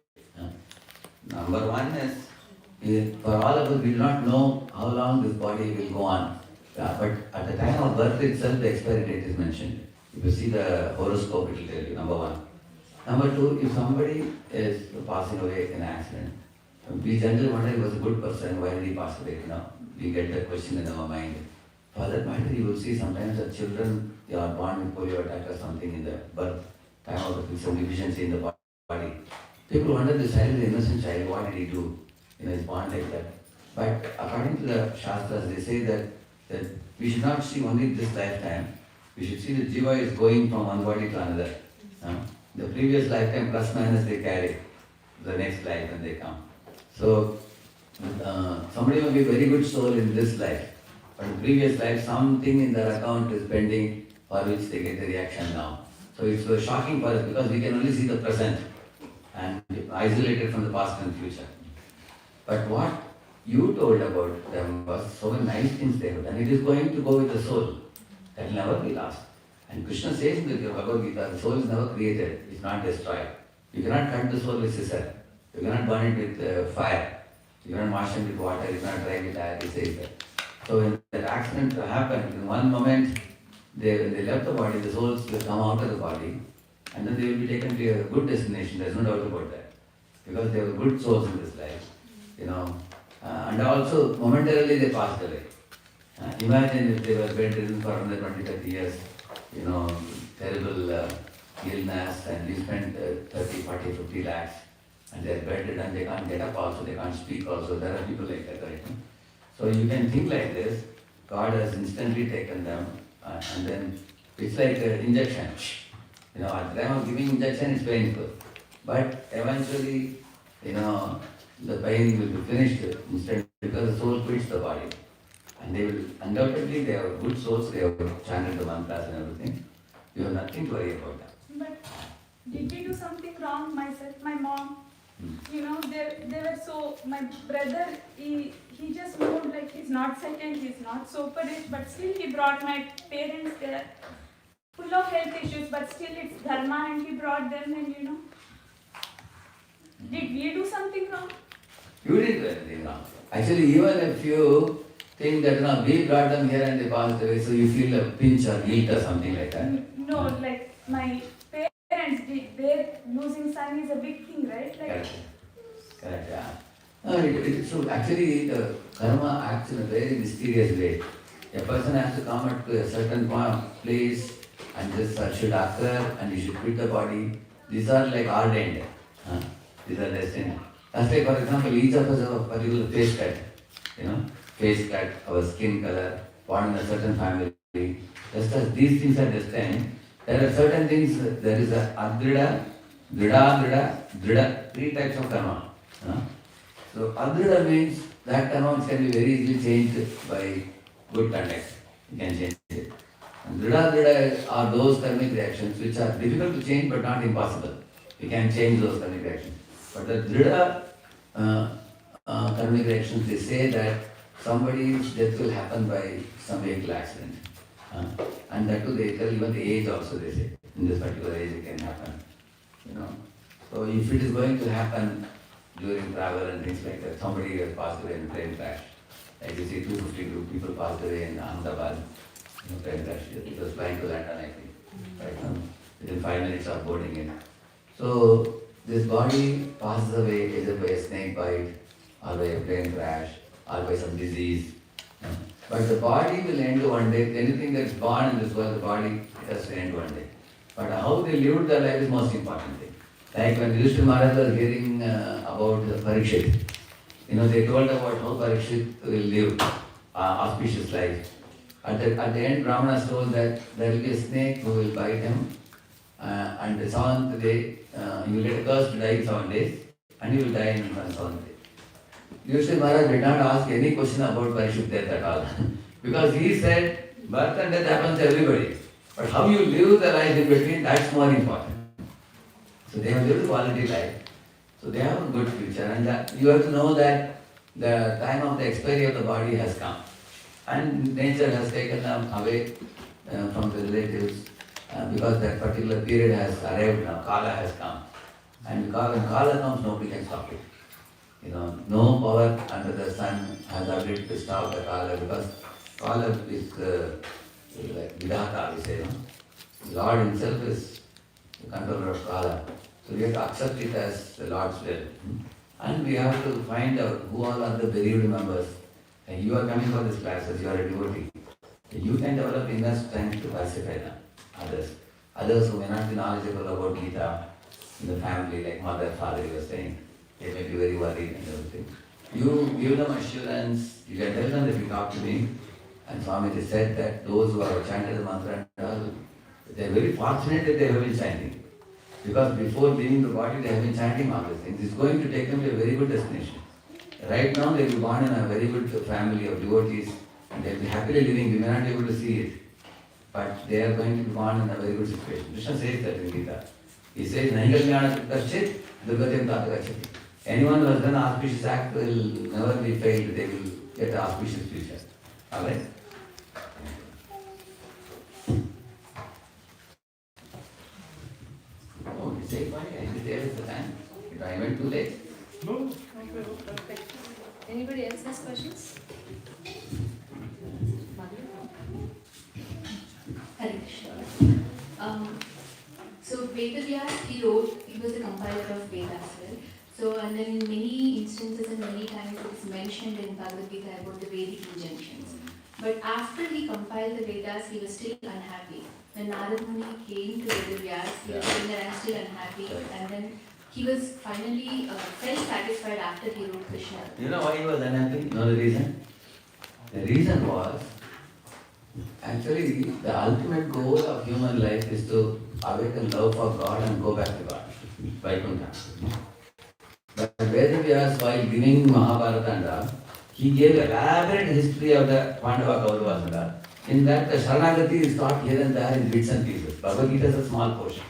Number one is, for all of us, we do not know how long this body will go on. But at the time of birth itself, the expiry date is mentioned. If you see the horoscope, it will tell you, number one. Number two, if somebody is passing away in an accident, we generally wonder he was a good person, why did he pass away? We get that question in our mind. For that matter, you will see sometimes that children, they are born with polio attack or something in the birth time of some deficiency in the body. People wonder, this child is an innocent child, what did he do? He's born like that. But according to the Shastras, they say that we should not see only this lifetime. We should see the jiva is going from one body to another. The previous lifetime plus minus they carry the next life when they come. So somebody may be a very good soul in this life, but in previous life something in their account is pending for which they get the reaction now. So it's so shocking for us because we can only see the present and isolated from the past and future. But what you told about them was so many nice things they have done. It is going to go with the soul. That will never be lost. And Krishna says in the Bhagavad Gita, the soul is never created, it's not destroyed. You cannot cut the soul with scissor. You cannot burn it with fire. You cannot wash it with water, you cannot dry it with air, he says that. So when that accident happened, in one moment, when they left the body, the souls will come out of the body and then they will be taken to a good destination, there's no doubt about that. Because they were good souls in this life. And also momentarily they passed away. Imagine if they were bedridden for another 20-30 years, terrible illness, and we spent 30, 40, 50 lakhs, and they're bedridden, they can't get up also, they can't speak also. There are people like that, right? So you can think like this, God has instantly taken them, and then it's like an injection. At the time of giving injection, it's painful. But eventually, the pain will be finished instantly because the soul quits the body. And they will, undoubtedly, they are good souls, they have chanted the mantras and everything. You have nothing to worry about that. But did we do something wrong, myself, my mom? They were so, my brother, he just moved like he's not second, he's not super rich, but still he brought my parents there, full of health issues, but still it's dharma and he brought them and did we do something wrong? You didn't do anything wrong. Actually, even if you think that we brought them here and they passed away, so you feel a pinch or guilt or something like that. No, like my parents, their losing son is a big thing, right? Correct, yeah. No, it is true. Actually, the karma acts in a very mysterious way. A person has to come to a certain place and this should occur and you should quit the body. These are like ordained. These are destined. That's like, for example, each of us have a particular face cut. Face cut, our skin color, born in a certain family. Just as these things are destined, there are certain things, there is a adrida, drida, 3 types of karma. So adrida means that karma can be very easily changed by good conduct. You can change it. And drida are those karmic reactions which are difficult to change but not impossible. You can change those karmic reactions. But the drida karmic reactions, they say that somebody's death will happen by some vehicle accident. And that too, they tell even the age also, they say. In this particular age it can happen. So if it is going to happen during travel and things like that, somebody has passed away in a plane crash. Like you see 250 people passed away in Ahmedabad in a plane crash. It was flying to London, I think. Right now, within 5 minutes of boarding in. So this body passes away either by a snake bite, or by a plane crash, or by some disease. But the body will end one day. Anything that's born in this world, the body, it has to end one day. But how they lived their life is most important thing. Like when Yudhishthira Maharaj was hearing about Parikshit, they told about how Parikshit will live auspicious life. At the end, Brahmanas told that there will be a snake who will bite him, and the 7th day, he will get a curse to die in 7 days, and he will die in the 7th day. Yudhishthira Maharaj did not ask any question about Parikshit death at all. Because he said, birth and death happens to everybody. But how you live the life in between, that's more important. So they have lived quality life. So they have a good future. And that you have to know that the time of the expiry of the body has come. And nature has taken them away from the relatives because that particular period has arrived now. Kala has come. And when Kala comes, nobody can stop it. No power under the sun has the ability to stop the Kala because Kala is like Vidhata, we say. Lord himself is the controller of Kala. So we have to accept it as the Lord's will. And we have to find out who all are the bereaved members. And you are coming for these classes, you are a devotee. You can develop inner strength to pacify them, others who may not be knowledgeable about Gita in the family, like mother, father, you were saying. They may be very worried and everything. You give them assurance, you can tell them that you talk to me. And Swamiji said that those who have chanted the mantra and all, they are very fortunate that they have been chanting. Because before leaving the body, they have been chanting all these things. It's going to take them to a very good destination. Right now, they will be born in a very good family of devotees, and they will be happily living. We may not be able to see it, but they are going to be born in a very good situation. Krishna says that in Gita. He says, Nahigalmyana Kaschit, Durgatim Tatagachati. Anyone who has done auspicious act will never be failed. They will get an auspicious future. Alright? Oh, you say why? I did there at the time. I went too late. No. Perfect. Anybody else has questions? Hare Krishna. So Vedavyas, he was the compiler of Vedas as well. So, and then in many instances and many times it is mentioned in Bhagavad Gita about the Vedic injunctions. But after he compiled the Vedas, he was still unhappy. When Narad Muni came to Vedavyas, he was saying that I'm still unhappy. And then he was finally felt satisfied after he wrote Krishna. You know why he was unhappy? You know the reason? The reason was, actually, the ultimate goal of human life is to awaken love for God and go back to God. Vaikuntha. But Vedavyas, while giving Mahabharata and all, he gave elaborate history of the Pandava Kauravas and all. In that, the Sharanagati is taught here and there in bits and pieces. Bhagavad Gita is a small portion.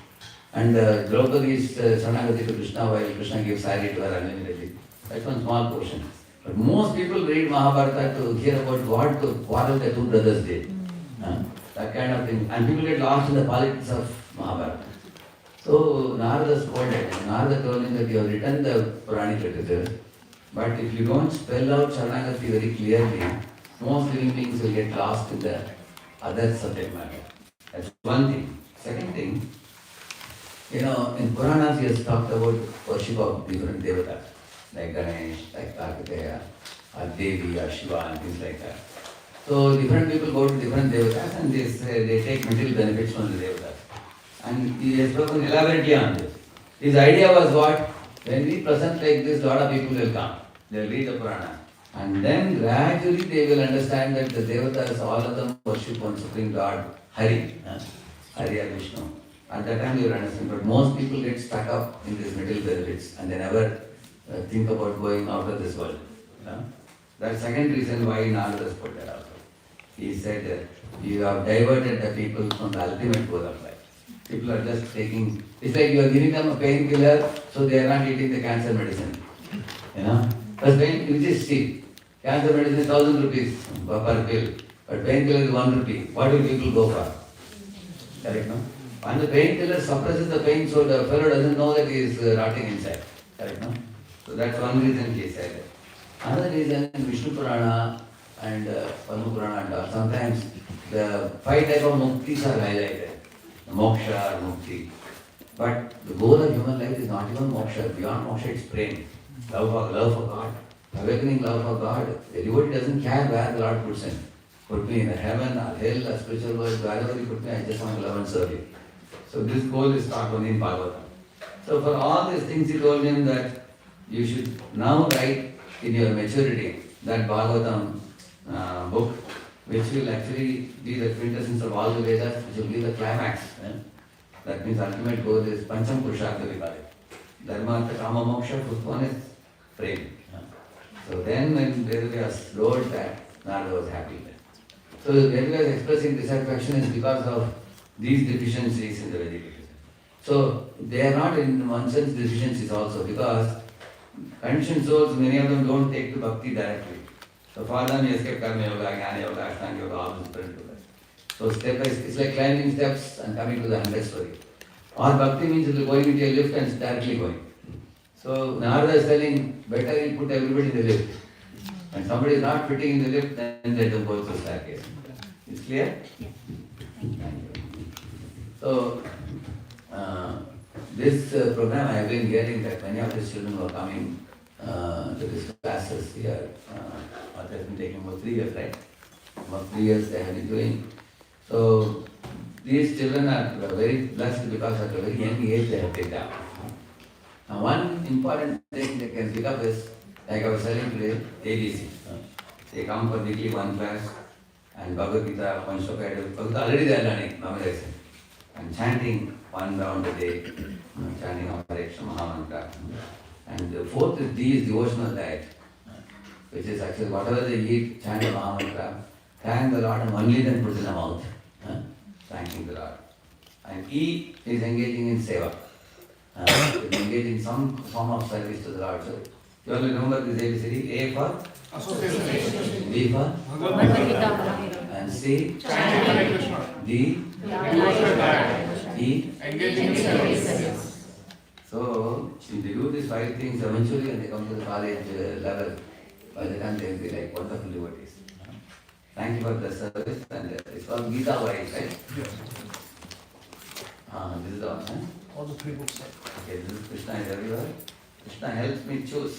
And Draupadi is Sharanagati to Krishna while Krishna gives sari to her unlimitedly. That's one small portion. But most people read Mahabharata to hear about what the quarrel the two brothers did. That kind of thing. And people get lost in the politics of Mahabharata. So Narada scolded him. Narada told him that you have written the Puranic literature, but if you don't spell out Sharanagati very clearly, most living beings will get lost in the other subject matter. That's one thing. Second thing, in Puranas he has talked about worship of different devatas, like Ganesh, like Kartikeya, or Devi, or Shiva, and things like that. So different people go to different devatas and they take material benefits from the devatas. And he has spoken elaborately on this. His idea was what? When we present like this, a lot of people will come. They will read the Purana. And then gradually they will understand that the devatas, all of them worship one Supreme God, Hari. Hari or Vishnu. At that time they will understand. But most people get stuck up in these material benefits and they never think about going out of this world. That's the second reason why Narada put that out. He said that you have diverted the people from the ultimate goal of life. People are just taking, it's like you are giving them a painkiller, so they are not eating the cancer medicine. Because pain, which is cheap. Cancer medicine is 1,000 rupees per pill, but painkiller is 1 rupee. What will people go for? Correct, no? And the painkiller suppresses the pain, so the fellow doesn't know that he is rotting inside. Correct, no? So that's one reason he said it. Another reason in Vishnu Purana and Padma Purana and all, sometimes the 5 types of muktis are highlighted. Moksha or mukti. But the goal of human life is not even moksha. Beyond moksha, it's praying. Love for God. Awakening love for God. The devotee doesn't care where the Lord puts him. Put me in the heaven or hell or spiritual world, wherever you put me, I just want to love and serve you. So this goal is taught only in Bhagavatam. So for all these things he told him that you should now write in your maturity that Bhagavatam book, which will actually be the quintessence of all the Vedas, which will be the climax. That means ultimate goal is Pancham Purushartha Vikari. Dharma, Artha, Kama, Moksha, fifth one is prema. So then when Vedavyas wrote that, Narada was happy. So Vedavyas expressing dissatisfaction is because of these deficiencies in the Vedic tradition. So they are not in one sense deficiencies also, because conditioned souls, many of them don't take to bhakti directly. So for them you escape karma yoga, jnana yoga, ashtanga yoga, all this different yoga. So step by step, it's like climbing steps and coming to the 100th story. Or bhakti means you're going into a lift and directly going. So Narada is telling, better you put everybody in the lift. When somebody is not fitting in the lift, then let them go through the staircase. It's clear? Thank you. So, this program I have been hearing that many of the children who are coming to these classes here, what has been taking about 3 years, right? About 3 years they have been doing. So, these children are very blessed because at a very young age they have picked up. Now, one important thing they can pick up is, like I was telling today, ABC. They come for weekly 1 class and Bhagavad Gita, one shloka, already they are learning, memorizing. And chanting 1 round a day, chanting RadheShyam Mahamantra. And the 4th is D is devotional diet, which is actually whatever they eat, chant the Mahamantra, thank the Lord and only then put in the mouth, thanking the Lord. And E is engaging in seva, engaging in some form of service to the Lord. So you only remember this ABCD, A for association, B for and C, D, E, Engaging in service. So, if they do these 5 things, eventually when they come to the college level, by the time they will be like wonderful devotees. Thank you for the service, and it's called Gita Wise, right? Yes. This is the one, huh? All the 3 books. Okay, this is Krishna is everywhere. Krishna helps me choose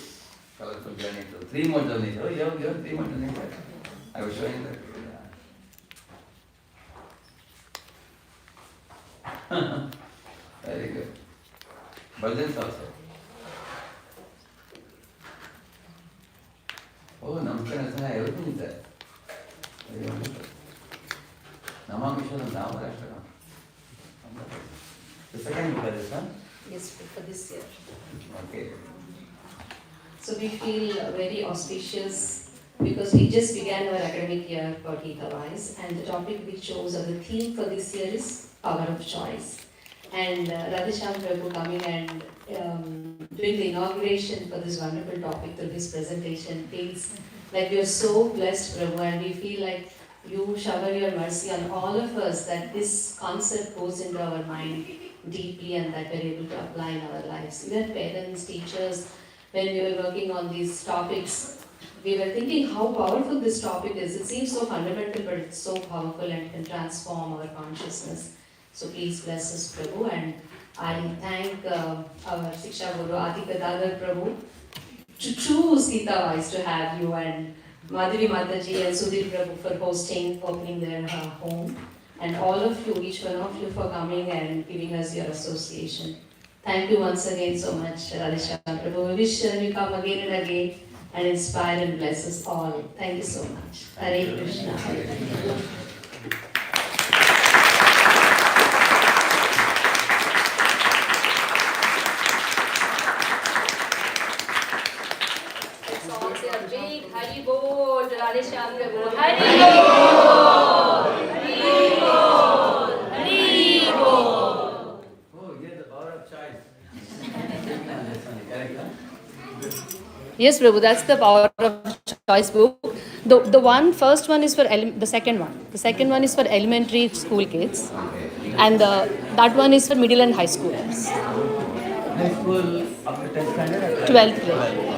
colorful journey to 3 more journeys. Oh, you have 3 more journeys, right? I was showing that. Very good. Bhajans also. Oh, Namaskar, everything is there. Very wonderful. Namamishwaram, Namarashtaram. The second book is this one? Yes, for this year. Okay. So we feel very auspicious because we just began our academic year for Gita Wise, and the topic we chose or the theme for this year is power of choice. And RadheShyam Prabhu coming and doing the inauguration for this wonderful topic through his presentation feels like we are so blessed, Prabhu, and we feel like you shower your mercy on all of us that this concept goes into our mind deeply and that we're able to apply in our lives. Even parents, teachers, when we were working on these topics, we were thinking how powerful this topic is. It seems so fundamental, but it's so powerful and can transform our consciousness. So please bless us, Prabhu. And I thank our Siksha Guru, Adhika Dagar Prabhu, to choose Gita Wise to have you, and Madhavi Mataji and Sudhir Prabhu for hosting, opening their home. And all of you, each one of you for coming and giving us your association. Thank you once again so much, RadheShyam Prabhu. We wish you come again and again and inspire and bless us all. Thank you so much. Hare Krishna. Let's all say a big Hari Bol to RadheShyam Prabhu. Hari Bol! Hari Bol! Hari Bol! Oh, here's the power of choice. Correct, huh? Yes, Prabhu, that's the power of choice book. The first one is for the second one. The second one is for elementary school kids, and that one is for middle and high schoolers. High school up to 10th standard? 12th grade.